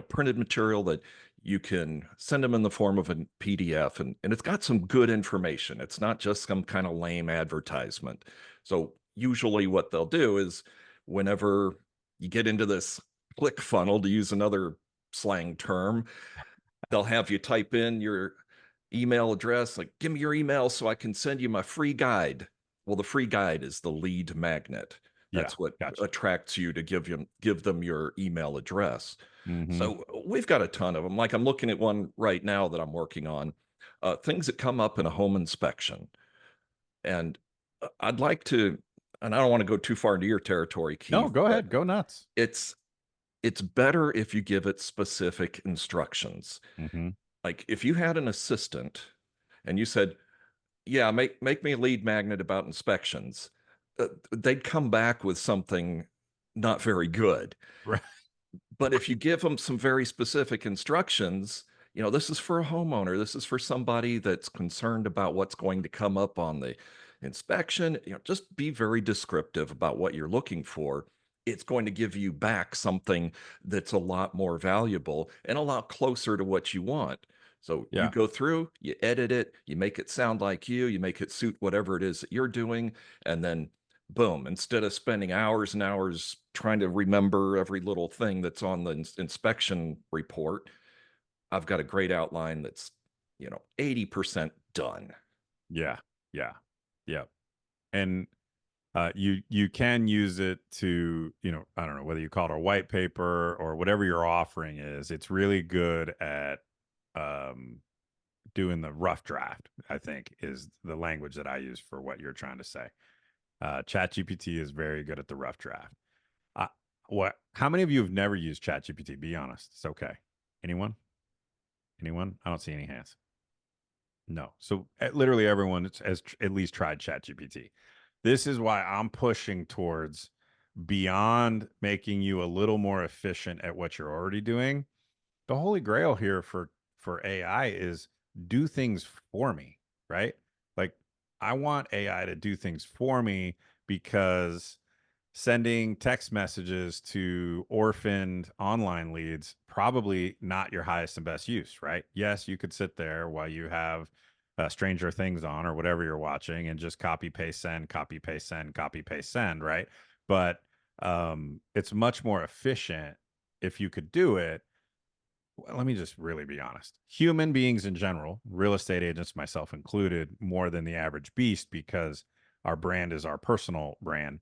printed material that you can send them in the form of a PDF, and it's got some good information. It's not just some kind of lame advertisement. So usually what they'll do is whenever you get into this click funnel, to use another slang term, they'll have you type in your email address, like, give me your email so I can send you my free guide. Well, the free guide is the lead magnet.
Yeah,
That's what
gotcha.
attracts you to give them your email address.
Mhm.
So we've got a ton of them. Like I'm looking at one right now that I'm working on, things that come up in a home inspection. And I'd like to, and I don't want to go too far into your territory,
No,
Keith,
go
but
ahead. Go nuts.
it's it's better if you give it specific instructions.
Mhm.
Like if you had an assistant and you said, yeah, make me a lead magnet about inspections, they'd come back with something not very good.
Right.
But if you give them some very specific instructions, this is for a homeowner, this is for somebody that's concerned about what's going to come up on the inspection, just be very descriptive about what you're looking for. It's going to give you back something that's a lot more valuable and a lot closer to what you want. So you
Yeah.
go through, you edit it, you make it sound like you make it suit whatever it is that you're doing, and then boom, instead of spending hours and hours trying to remember every little thing that's on the inspection report, I've got a great outline that's 80% done.
Yeah. Yeah. Yeah. And you can use it to, I don't know whether you call it a white paper or whatever your offering is. It's really good at um, doing the rough draft, I think, is the language that I use for what you're trying to say. ChatGPT is very good at the rough draft. Uh, how many of you have never used ChatGPT? Be honest. It's okay. Anyone? Anyone? I don't see any hands. No. So literally everyone has at least tried ChatGPT. This is why I'm pushing towards beyond making you a little more efficient at what you're already doing. The holy grail here for AI is do things for me, right? Like I want AI to do things for me because sending text messages to orphaned online leads probably not your highest and best use, right? Yes, you could sit there while you have Stranger Things on or whatever you're watching and just copy paste send, copy paste send, copy paste send, right? But it's much more efficient if you could do it. Well, let me just really be honest. Human beings in general, real estate agents, myself included, more than the average beast because our brand is our personal brand.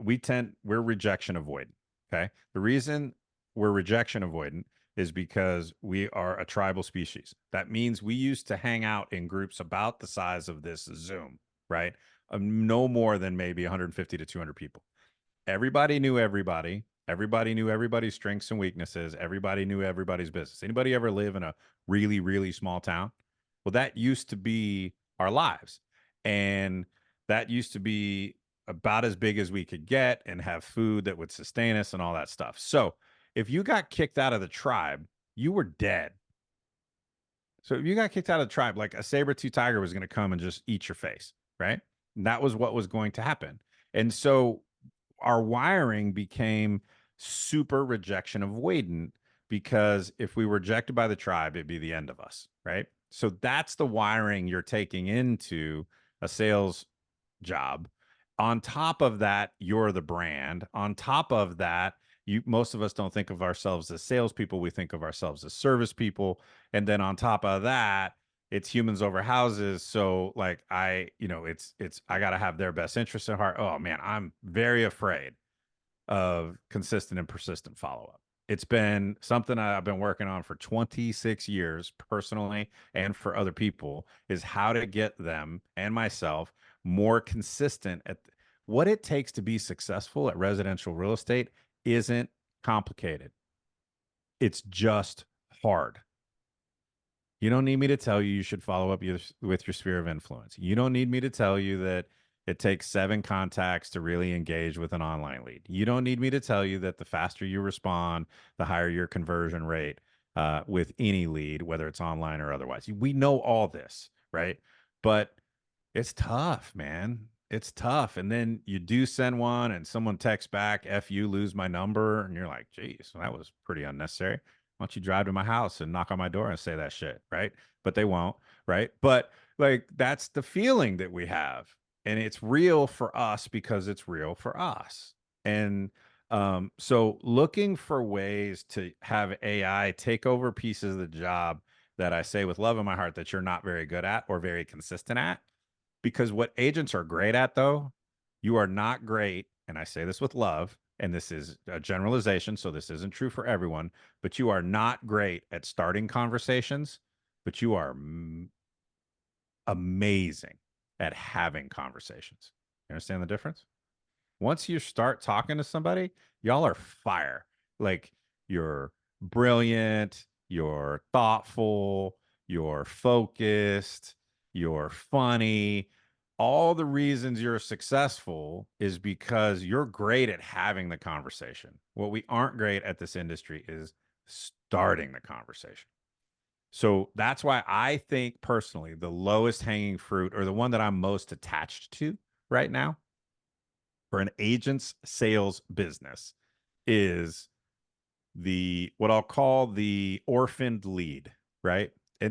We're rejection avoidant. Okay. The reason we're rejection avoidant is because we are a tribal species. That means we used to hang out in groups about the size of this Zoom, right? No more than maybe 150 to 200 people. Everybody knew everybody. Everybody knew everybody's strengths and weaknesses. Everybody knew everybody's business. Anybody ever live in a really, really small town? Well, that used to be our lives. And that used to be about as big as we could get and have food that would sustain us and all that stuff. So if you got kicked out of the tribe, you were dead. So if you got kicked out of the tribe, like a saber-tooth tiger was going to come and just eat your face, right? And that was what was going to happen. And so our wiring became super rejection avoidant because if we were rejected by the tribe, it'd be the end of us, right? So that's the wiring you're taking into a sales job. On top of that, you're the brand. On top of that, most of us don't think of ourselves as salespeople. We think of ourselves as service people. And then on top of that, it's humans over houses. So like I gotta have their best interest at heart. Oh man, I'm very afraid of consistent and persistent follow-up. It's been something I've been working on for 26 years personally and for other people is how to get them and myself more consistent at what it takes to be successful at residential real estate isn't complicated. It's just hard. You don't need me to tell you should follow up with your sphere of influence. You don't need me to tell you that it takes 7 contacts to really engage with an online lead. You don't need me to tell you that the faster you respond, the higher your conversion rate with any lead, whether it's online or otherwise. We know all this, right? But it's tough, man. It's tough. And then you do send one and someone texts back, F you, lose my number. And you're like, geez, that was pretty unnecessary. Why don't you drive to my house and knock on my door and say that shit, right? But they won't, right? But like, that's the feeling that we have. And it's real for us because it's real for us. And so looking for ways to have AI take over pieces of the job that I say with love in my heart that you're not very good at or very consistent at. Because what agents are great at, though, you are not great. And I say this with love, and this is a generalization, so this isn't true for everyone, but you are not great at starting conversations, but you are amazing at having conversations. You understand the difference? Once you start talking to somebody, y'all are fire. Like, you're brilliant, you're thoughtful, you're focused, you're funny. All the reasons you're successful is because you're great at having the conversation. What we aren't great at this industry is starting the conversation. So that's why I think personally the lowest hanging fruit, or the one that I'm most attached to right now for an agent's sales business, is the what I'll call the orphaned lead, right?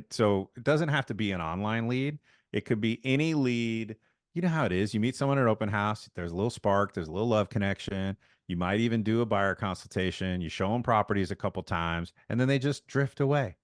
So it doesn't have to be an online lead. It could be any lead. You know how it is. You meet someone at open house, there's a little spark, there's a little love connection. You might even do a buyer consultation. You show them properties a couple times, and then they just drift away.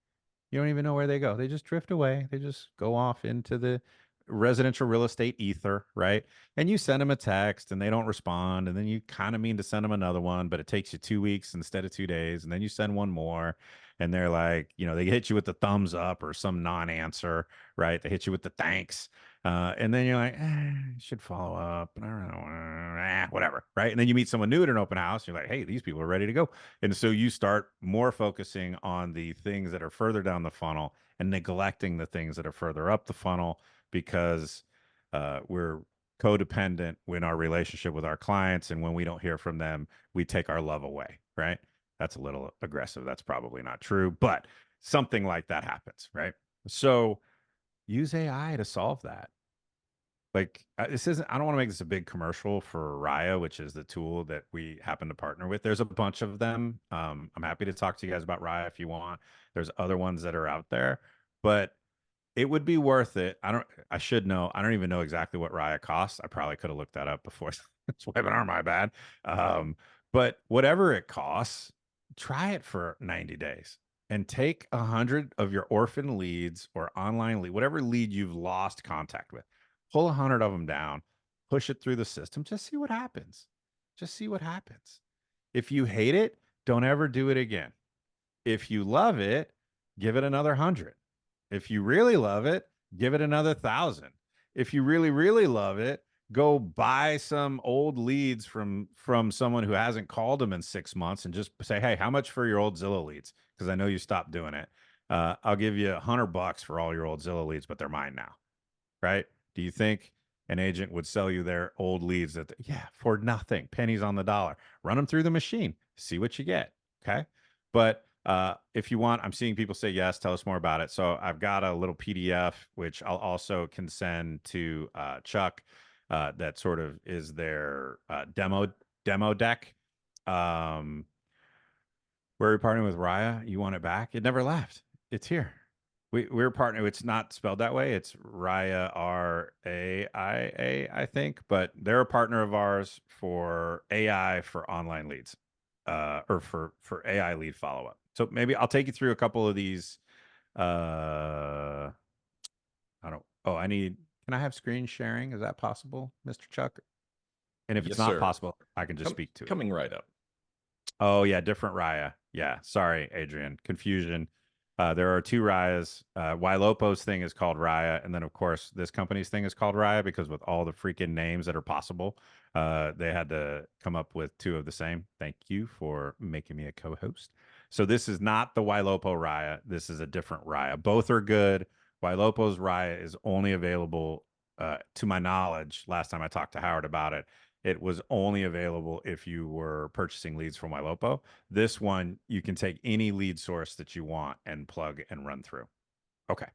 You don't even know where they go. They just drift away. They just go off into the residential real estate ether, right? And you send them a text and they don't respond. And then you kind of mean to send them another one, but it takes you 2 weeks instead of 2 days. And then you send one more and they're like, they hit you with the thumbs up or some non answer, right? They hit you with the thanks. And then you're like, you should follow up. I don't know, whatever, right? And then you meet someone new at an open house. You're like, hey, these people are ready to go. And so you start more focusing on the things that are further down the funnel and neglecting the things that are further up the funnel, because we're codependent in our relationship with our clients. And when we don't hear from them, we take our love away, right? That's a little aggressive. That's probably not true, but something like that happens, right? So use AI to solve that. Like, this isn't, I don't want to make this a big commercial for Raya, which is the tool that we happen to partner with. There's a bunch of them. I'm happy to talk to you guys about Raya if you want. There's other ones that are out there, but it would be worth it. I should know. I don't even know exactly what Raya costs. I probably could have looked that up before this webinar, my bad. But whatever it costs, try it for 90 days and take 100 of your orphan leads or online lead, whatever lead you've lost contact with, pull 100 of them down, push it through the system, just see what happens. Just see what happens. If you hate it, don't ever do it again. If you love it, give it another 100. If you really love it, give it another 1,000. If you really, really love it, go buy some old leads from someone who hasn't called them in 6 months and just say, hey, how much for your old Zillow leads? Because I know you stopped doing it. I'll give you $100 for all your old Zillow leads, but they're mine now, right? Do you think an agent would sell you their old leads for nothing, pennies on the dollar? Run them through the machine, see what you get, okay? But if you want, I'm seeing people say yes. Tell us more about it. So I've got a little PDF, which I'll also can send to Chuck. That sort of is their demo deck. Where are we partnering with Raya? You want it back? It never left. It's here. We're partnering. It's not spelled that way. It's Raya, RAIA, I think, but they're a partner of ours for AI for online leads, or for AI lead follow up. So maybe I'll take you through a couple of these. I don't. Oh, Can I have screen sharing? Is that possible, Mr. Chuck? And if
Yes,
it's not
sir.
possible, I can just speak to it.
Coming right up.
Oh yeah, different Raya. Yeah, sorry, Adrian, confusion. There are two Rayas. Ylopo's thing is called Raya, and then of course this company's thing is called Raya, because with all the freaking names that are possible, they had to come up with two of the same. Thank you for making me a co-host. So this is not the Ylopo Raya. This is a different Raya. Both are good. Ylopo's Raya is only available, to my knowledge, last time I talked to Howard about it, it was only available if you were purchasing leads from Ylopo. This one, you can take any lead source that you want and plug and run through. Okay,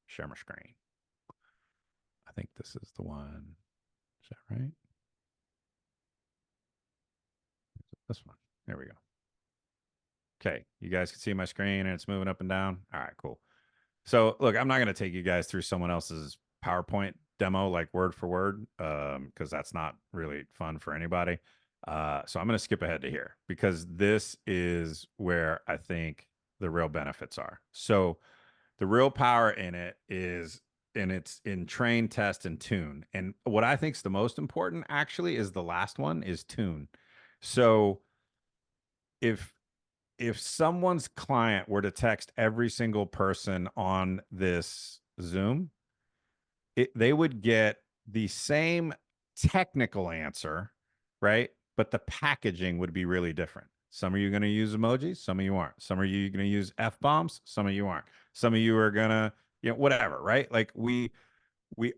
share my screen. think this is the one. Is that right? This one. There we go. Okay, you guys can see my screen and it's moving up and down. All right, cool. So look, I'm not going to take you guys through someone else's PowerPoint demo like word for word, because that's not really fun for anybody. So I'm going to skip ahead to here because this is where I think the real benefits are. So the real power in it is, and it's in train, test, and tune. And what I think is the most important actually is the last one, is tune. So if someone's client were to text every single person on this Zoom, they would get the same technical answer, right? But the packaging would be really different. Some of you are going to use emojis, some of you aren't. Some of you are going to use F-bombs, some of you aren't. Some of you are going to, whatever, right? Like we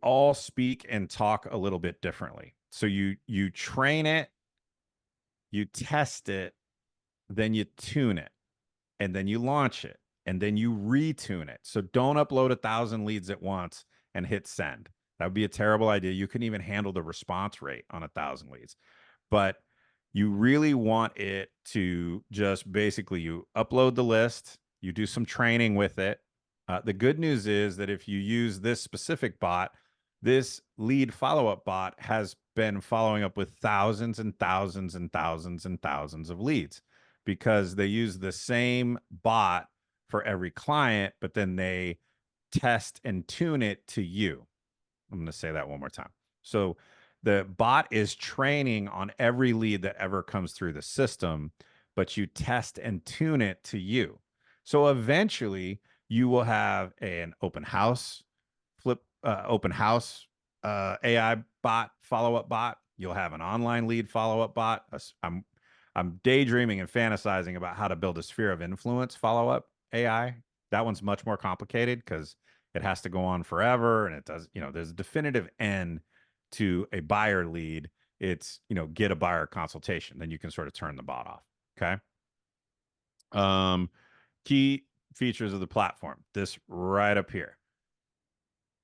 all speak and talk a little bit differently. So you train it, you test it, then you tune it, and then you launch it, and then you retune it. So don't upload 1,000 leads at once and hit send. That would be a terrible idea. You couldn't even handle the response rate on 1,000 leads. But you really want it to just basically, you upload the list, you do some training with it. The good news is that if you use this specific bot, this lead follow-up bot has been following up with thousands and thousands and thousands and thousands of leads, because they use the same bot for every client, but then they test and tune it to you. I'm going to say that one more time. So the bot is training on every lead that ever comes through the system, but you test and tune it to you. So eventually you will have an open house AI bot, follow-up bot. You'll have an online lead follow-up bot. I'm daydreaming and fantasizing about how to build a sphere of influence follow-up AI. That one's much more complicated because it has to go on forever, and it does, there's a definitive end to a buyer lead. It's, get a buyer consultation. Then you can sort of turn the bot off. Okay. Key features of the platform. This right up here.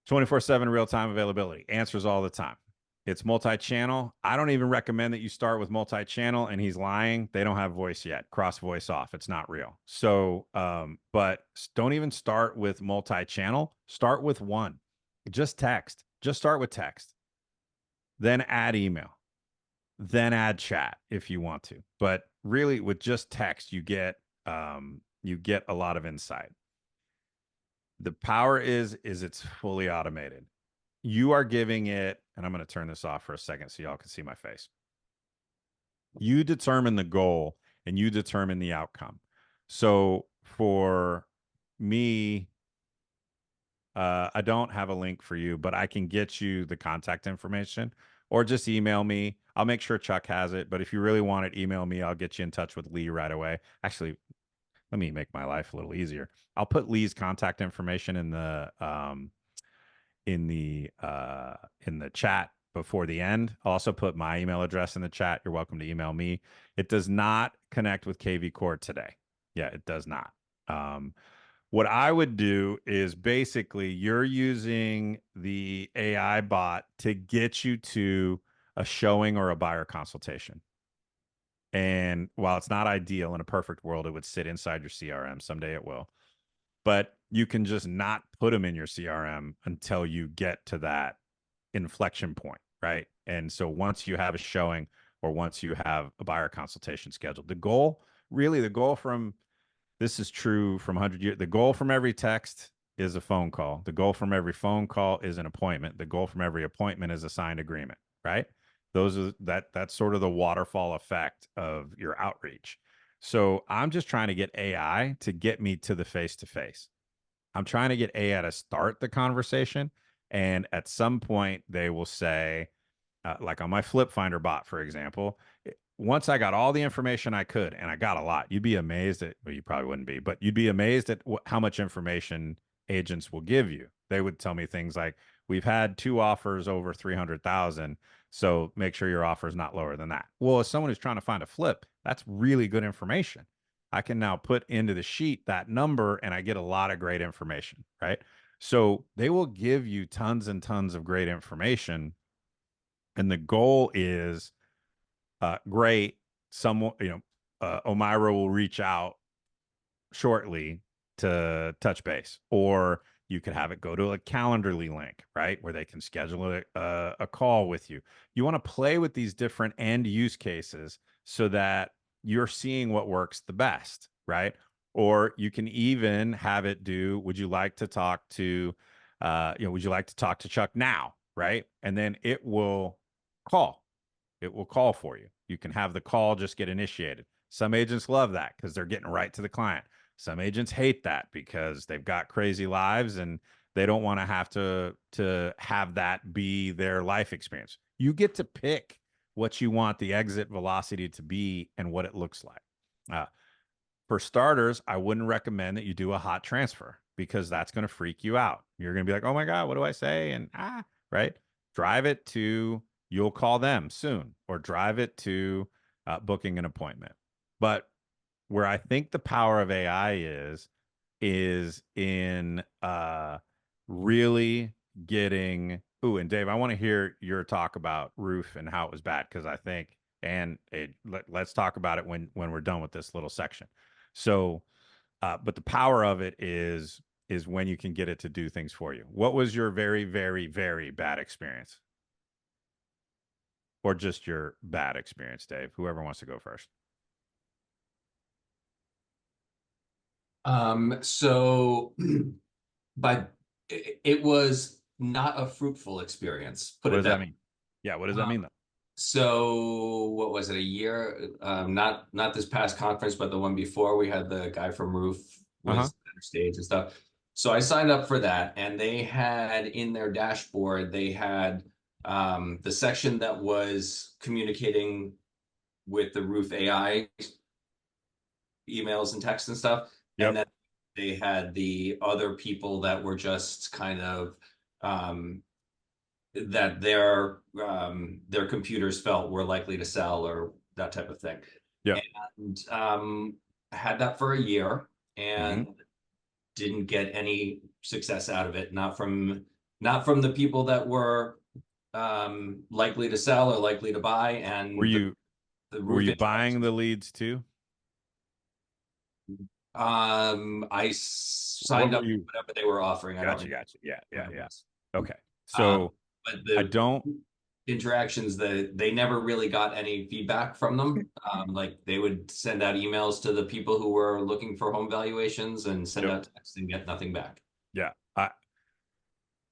24/7 real-time availability. Answers all the time. It's multi-channel. I don't even recommend that you start with multi-channel, and he's lying. They don't have voice yet. Cross voice off. It's not real. So, but don't even start with multi-channel. Start with one. Just text. Just start with text. Then add email. Then add chat if you want to. But really, with just text, you get a lot of insight. The power is it's fully automated. You are giving it, and I'm going to turn this off for a second so y'all can see my face. You determine the goal and you determine the outcome. So for me, I don't have a link for you, but I can get you the contact information, or just email me. I'll make sure Chuck has it. But if you really want it, email me. I'll get you in touch with Lee right away. Actually, let me make my life a little easier. I'll put Lee's contact information in the chat before the end. I'll also put my email address in the chat. You're welcome to email me. It does not connect with KV Core today. Yeah, it does not. What I would do is basically you're using the AI bot to get you to a showing or a buyer consultation. And while it's not ideal, in a perfect world, it would sit inside your CRM. Someday it will. But you can just not put them in your CRM until you get to that inflection point, right? And so once you have a showing or once you have a buyer consultation scheduled, the goal from, this is true from 100 years, the goal from every text is a phone call. The goal from every phone call is an appointment. The goal from every appointment is a signed agreement, right? That's sort of the waterfall effect of your outreach. So I'm just trying to get AI to get me to the face-to-face. I'm trying to get AI to start the conversation. And at some point they will say, like on my Flip Finder bot, for example, once I got all the information I could, and I got a lot, you'd be amazed at, well, you probably wouldn't be, but you'd be amazed at how much information agents will give you. They would tell me things like, we've had 2 offers over 300,000. So make sure your offer is not lower than that. Well, as someone who's trying to find a flip, that's really good information. I can now put into the sheet that number and I get a lot of great information, right? So they will give you tons and tons of great information. And the goal is great. Someone, Omira will reach out shortly to touch base, or you could have it go to a Calendarly link, right, where they can schedule a call with you. You want to play with these different end use cases so that you're seeing what works the best, right? Or you can even have it do, would you like to talk to, would you like to talk to Chuck now, right? And then it will call. It will call for you. You can have the call just get initiated. Some agents love that because they're getting right to the client. Some agents hate that because they've got crazy lives and they don't want to have that be their life experience. You get to pick what you want the exit velocity to be and what it looks like. For starters, I wouldn't recommend that you do a hot transfer because that's going to freak you out. You're going to be like, oh my God, what do I say? And right? Drive it to you'll call them soon, or drive it to booking an appointment. But where I think the power of AI is in really getting. Ooh, and Dave, I want to hear your talk about Roof and how it was bad, because I think, and let's talk about it when we're done with this little section. So, but the power of it is when you can get it to do things for you. What was your very, very, very bad experience? Or just your bad experience, Dave? Whoever wants to go first.
So but it was not a fruitful experience.
What does that mean? Yeah, what does that mean though?
So what was it, a year? Not this past conference, but the one before, we had the guy from Roof was center stage and stuff. So I signed up for that, and they had in their dashboard, they had the section that was communicating with the Roof AI emails and texts and stuff.
Yep.
And then they had the other people that were just kind of that their computers felt were likely to sell, or that type of thing.
Yeah.
And had that for a year and didn't get any success out of it. Not from the people that were likely to sell or likely to buy. And
were you buying the leads too?
I signed up for whatever they were offering.
Gotcha. Yeah. Okay. So
but the interactions, they never really got any feedback from them. Like they would send out emails to the people who were looking for home valuations and send out texts and get nothing back.
Yeah.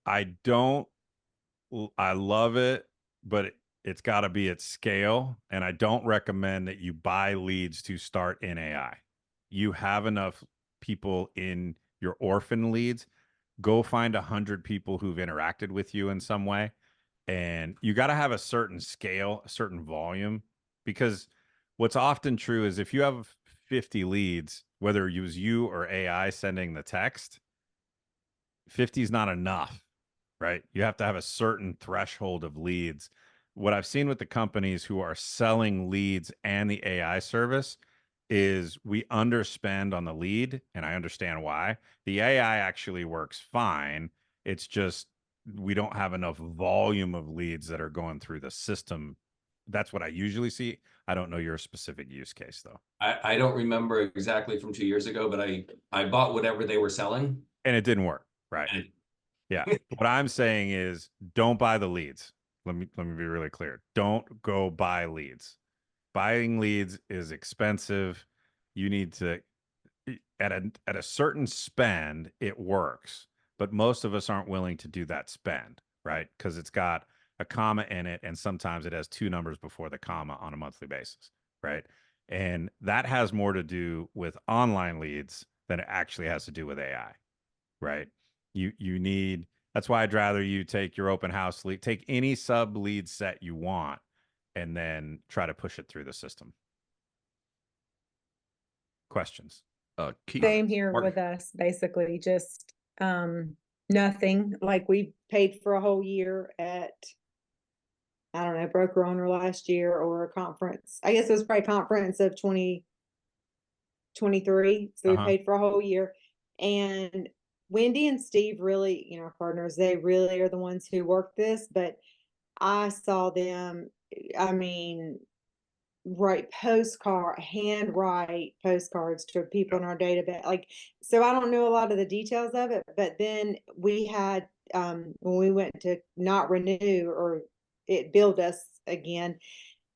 I love it, but it's got to be at scale. And I don't recommend that you buy leads to start in AI. You have enough people in your orphan leads. Go find 100 people who've interacted with you in some way. And you got to have a certain scale, a certain volume, because what's often true is if you have 50 leads, whether it was you or AI sending the text, 50 is not enough, right? You have to have a certain threshold of leads. What I've seen with the companies who are selling leads and the AI service is we underspend on the lead, and I understand why. The AI actually works fine. It's just we don't have enough volume of leads that are going through the system. That's what I usually see. I don't know your specific use case though.
I don't remember exactly from 2 years ago, but I bought whatever they were selling.
And it didn't work, right? Yeah. What I'm saying is don't buy the leads. Let me be really clear. Don't go buy leads. Buying leads is expensive. You need to at a certain spend, it works, but most of us aren't willing to do that spend, right? Because it's got a comma in it, and sometimes it has 2 numbers before the comma on a monthly basis, right? And that has more to do with online leads than it actually has to do with AI, right? You need. That's why I'd rather you take your open house lead, take any sub lead set you want, and then try to push it through the system. Questions?
Keith,
Same here with us, basically just nothing. Like we paid for a whole year at, I don't know, broker owner last year, or a conference. I guess it was probably conference of 2023. So we paid for a whole year, and Wendy and Steve really, you know, our partners, they really are the ones who work this, but I saw them, I mean, hand write postcards to people in our database. Like, so I don't know a lot of the details of it, but then we had, when we went to not renew or it billed us again,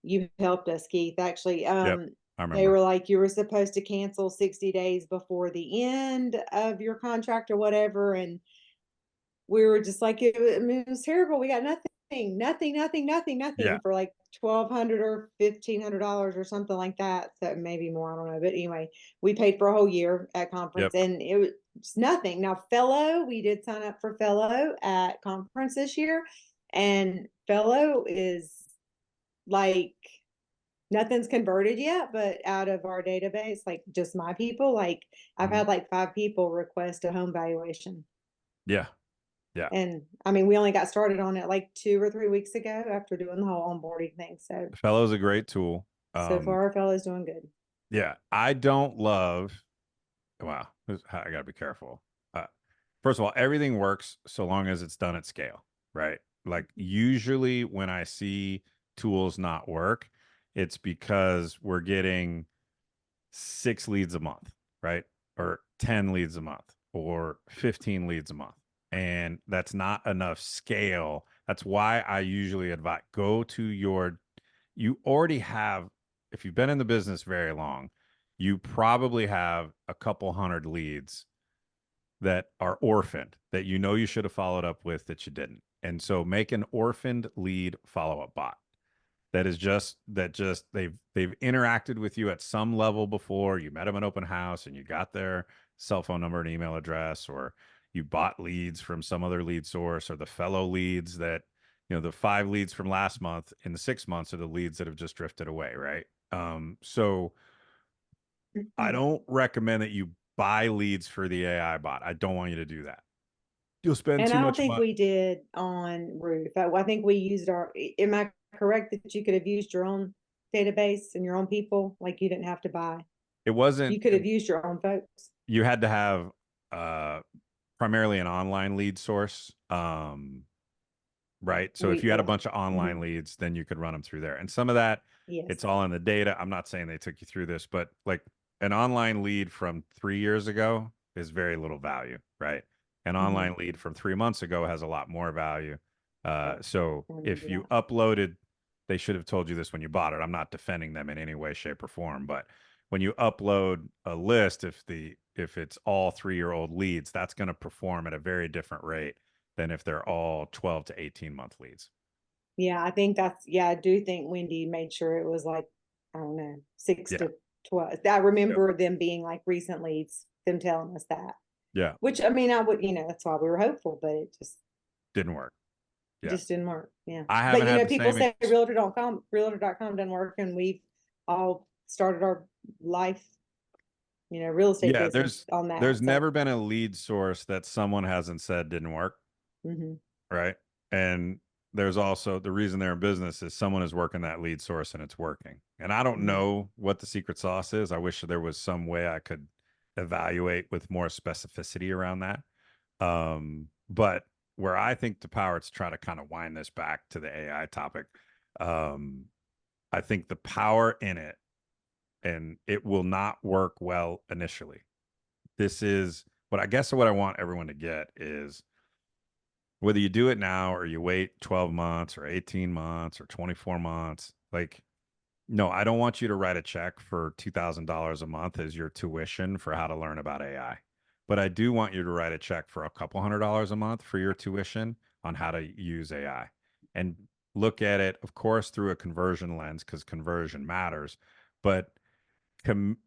you helped us, Keith, actually.
I
They
remember.
were like, you were supposed to cancel 60 days before the end of your contract or whatever. And we were just like, it was terrible. We got nothing for like 1,200 or $1,500 or something like that. So maybe more, I don't know. But anyway, we paid for a whole year at conference and it was just nothing. Now, Fellow, we did sign up for Fellow at conference this year, and Fellow is like, nothing's converted yet, but out of our database, like just my people, like I've had like 5 people request a home valuation.
Yeah.
And I mean, we only got started on it like 2 or 3 weeks ago after doing the whole onboarding thing. So
Fellow's a great tool.
so far our fellow's doing good.
Yeah. I don't love, wow, I gotta be careful. First of all, everything works so long as it's done at scale, right? Like usually when I see tools not work, it's because we're getting 6 leads a month, right? Or 10 leads a month or 15 leads a month. And that's not enough scale. That's why I usually advise you already have, if you've been in the business very long, you probably have a couple hundred leads that are orphaned that you know you should have followed up with that you didn't. And so make an orphaned lead follow-up bot that they've interacted with you at some level before. You met them at open house and you got their cell phone number and email address, or you bought leads from some other lead source, or the Fellow leads that, you know, the 5 leads from last month in the 6 months are the leads that have just drifted away, right? So I don't recommend that you buy leads for the AI bot. I don't want you to do that. You'll spend
And
too
I don't
much
think
money.
we did on Roof. I think we used am I correct that you could have used your own database and your own people? Like you didn't have to buy.
It wasn't,
You could have used your own folks.
you had to have primarily an online lead source. Right. So if you had a bunch of online leads, then you could run them through there. And some of that, it's all in the data. I'm not saying they took you through this, but like an online lead from 3 years ago is very little value, right? An online lead from 3 months ago has a lot more value. So if you uploaded, they should have told you this when you bought it. I'm not defending them in any way, shape, or form, but when you upload a list, if it's all 3-year-old leads, that's going to perform at a very different rate than if they're all 12 to 18-month leads.
Yeah, I think I do think Wendy made sure it was like, I don't know, 6 to 12. I remember them being like recent leads, them telling us that.
Yeah.
Which, I mean, I would, that's why we were hopeful, but it just
didn't work.
It just didn't work. Yeah.
I haven't
But
had
people say realtor.com doesn't work, and we've all started our life, real estate business on that.
There's never been a lead source that someone hasn't said didn't work. Right. And there's also the reason they're in business is someone is working that lead source and it's working. And I don't know what the secret sauce is. I wish there was some way I could evaluate with more specificity around that. But where I think the power to try to kind of wind this back to the AI topic, I think the power in it, and it will not work well initially. This is what I want everyone to get is, whether you do it now or you wait 12 months or 18 months or 24 months, like, no, I don't want you to write a check for $2,000 a month as your tuition for how to learn about AI. But I do want you to write a check for a couple $100s a month for your tuition on how to use AI, and look at it, of course, through a conversion lens, because conversion matters. But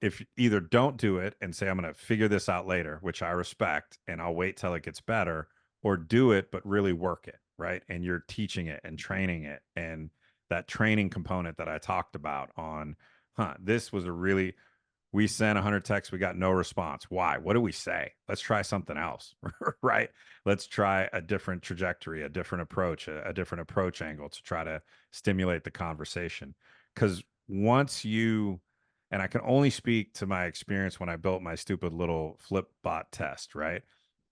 if you either don't do it and say, I'm going to figure this out later, which I respect, and I'll wait till it gets better, or do it, but really work it, right? And you're teaching it and training it. And that training component that I talked about on, this was we sent 100 texts, we got no response. Why? What do we say? Let's try something else, right? Let's try a different trajectory, a different approach, a different approach angle to try to stimulate the conversation. Because and I can only speak to my experience when I built my stupid little flip bot test, right?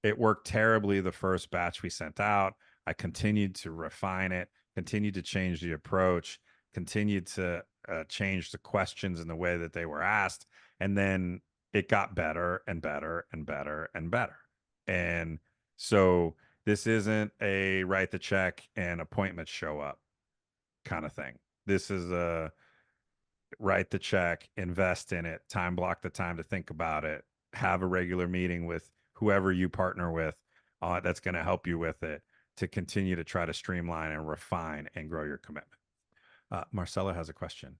it worked terribly the first batch we sent out. I continued to refine it, continued to change the approach, continued to change the questions and the way that they were asked. And then it got better and better and better and better. And so this isn't a write the check and appointments show up kind of thing. This is a write the check, invest in it, time block the time to think about it, have a regular meeting with whoever you partner with that's going to help you with it to continue to try to streamline and refine and grow your commitment. Marcella has a question.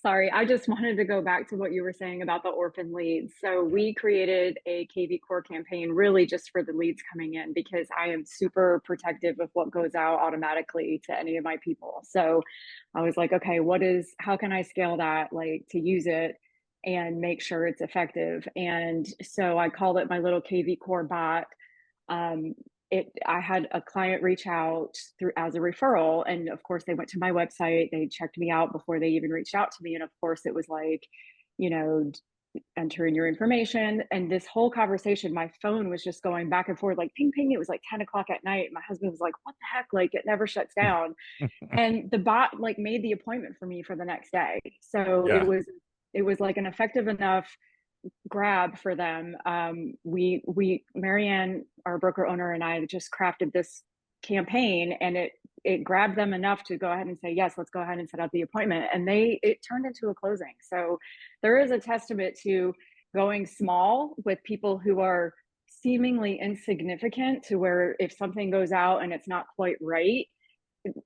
Sorry, I just wanted to go back to what you were saying about the orphan leads. So we created a KV Core campaign really just for the leads coming in, because I am super protective of what goes out automatically to any of my people. So I was like, okay, how can I scale that, like, to use it and make sure it's effective? And so I called it my little KV Core bot. I had a client reach out through as a referral, and of course they went to my website, they checked me out before they even reached out to me, and of course it was like, you know, enter in your information. And this whole conversation, my phone was just going back and forth like ping ping. It was like 10 o'clock at night. My husband was like, what the heck, like it never shuts down. And the bot like made the appointment for me for the next day. So
Yeah.
it was like an effective enough grab for them. Marianne, our broker owner, and I just crafted this campaign, and it grabbed them enough to go ahead and say, yes, let's go ahead and set up the appointment. And it turned into a closing. So there is a testament to going small with people who are seemingly insignificant, to where if something goes out and it's not quite right,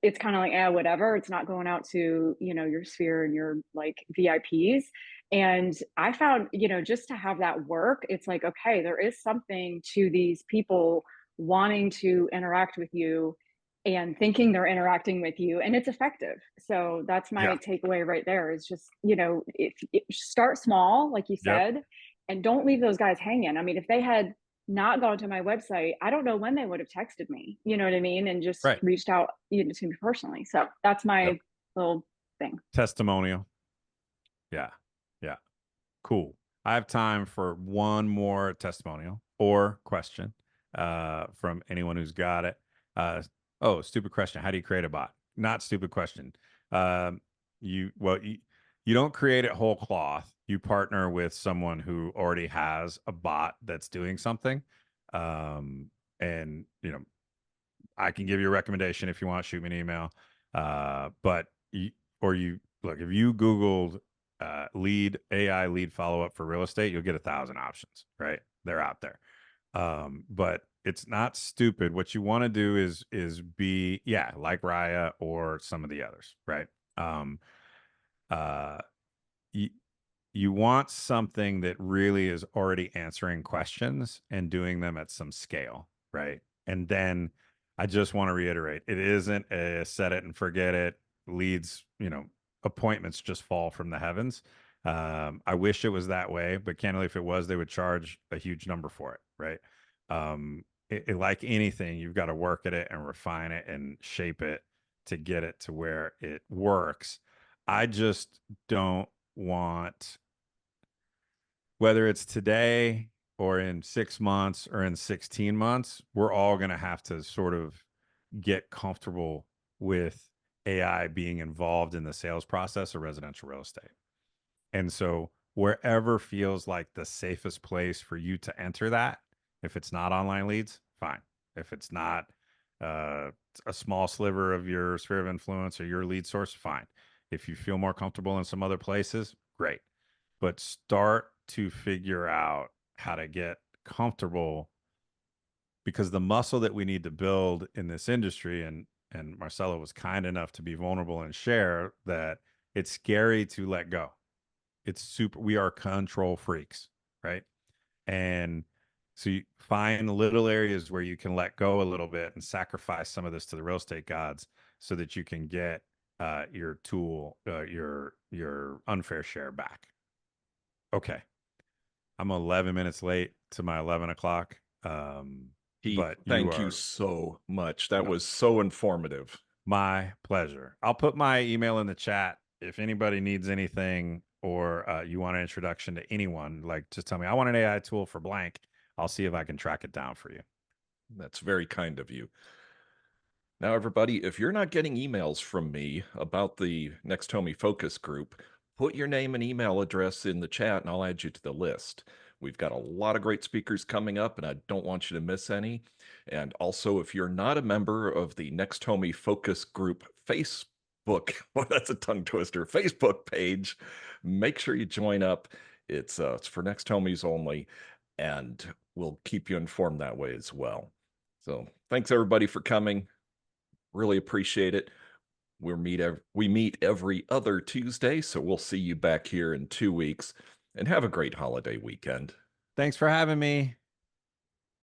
it's kind of like, whatever, it's not going out to, your sphere and your like VIPs. And I found, just to have that work, it's like, okay, there is something to these people wanting to interact with you and thinking they're interacting with you, and it's effective. So that's my takeaway right there, is just, if start small, like you said, and don't leave those guys hanging. I mean, if they had not gone to my website, I don't know when they would have texted me, you know what I mean? And just reached out to me personally. So that's my little thing.
Testimonial. Yeah. Yeah. Cool. I have time for one more testimonial or question from anyone who's got it. Stupid question. How do you create a bot? Not stupid question. You don't create it whole cloth. You partner with someone who already has a bot that's doing something. And I can give you a recommendation if you want, shoot me an email. But if you Googled AI lead follow-up for real estate, you'll get 1,000 options, right? They're out there. But it's not stupid. What you want to do is be, like Raya or some of the others, right? You want something that really is already answering questions and doing them at some scale, right? And then I just want to reiterate, it isn't a set it and forget it. Leads, appointments just fall from the heavens. I wish it was that way, but candidly, if it was, they would charge a huge number for it, right? Like anything, you've got to work at it and refine it and shape it to get it to where it works. I just don't want, whether it's today or in 6 months or in 16 months, we're all going to have to sort of get comfortable with AI being involved in the sales process of residential real estate. And so wherever feels like the safest place for you to enter that, if it's not online leads, fine. If it's not a small sliver of your sphere of influence or your lead source, fine. If you feel more comfortable in some other places, great. But start to figure out how to get comfortable, because the muscle that we need to build in this industry, and Marcella was kind enough to be vulnerable and share that it's scary to let go. We are control freaks, right? And so you find little areas where you can let go a little bit and sacrifice some of this to the real estate gods so that you can get your tool, your unfair share back. Okay. I'm 11 minutes late to my 11 o'clock. But
thank you so much. That was so informative.
My pleasure. I'll put my email in the chat. If anybody needs anything or you want an introduction to anyone, like just tell me, I want an AI tool for blank. I'll see if I can track it down for you.
That's very kind of you. Now, everybody, if you're not getting emails from me about the NextHome focus group, put your name and email address in the chat and I'll add you to the list. We've got a lot of great speakers coming up and I don't want you to miss any. And also, if you're not a member of the NextHome focus group Facebook, well, that's a tongue twister, Facebook page, make sure you join up. It's for NextHomies only, and we'll keep you informed that way as well. So thanks everybody for coming. Really appreciate it. We meet every other Tuesday, so we'll see you back here in 2 weeks, and have a great holiday weekend.
Thanks for having me.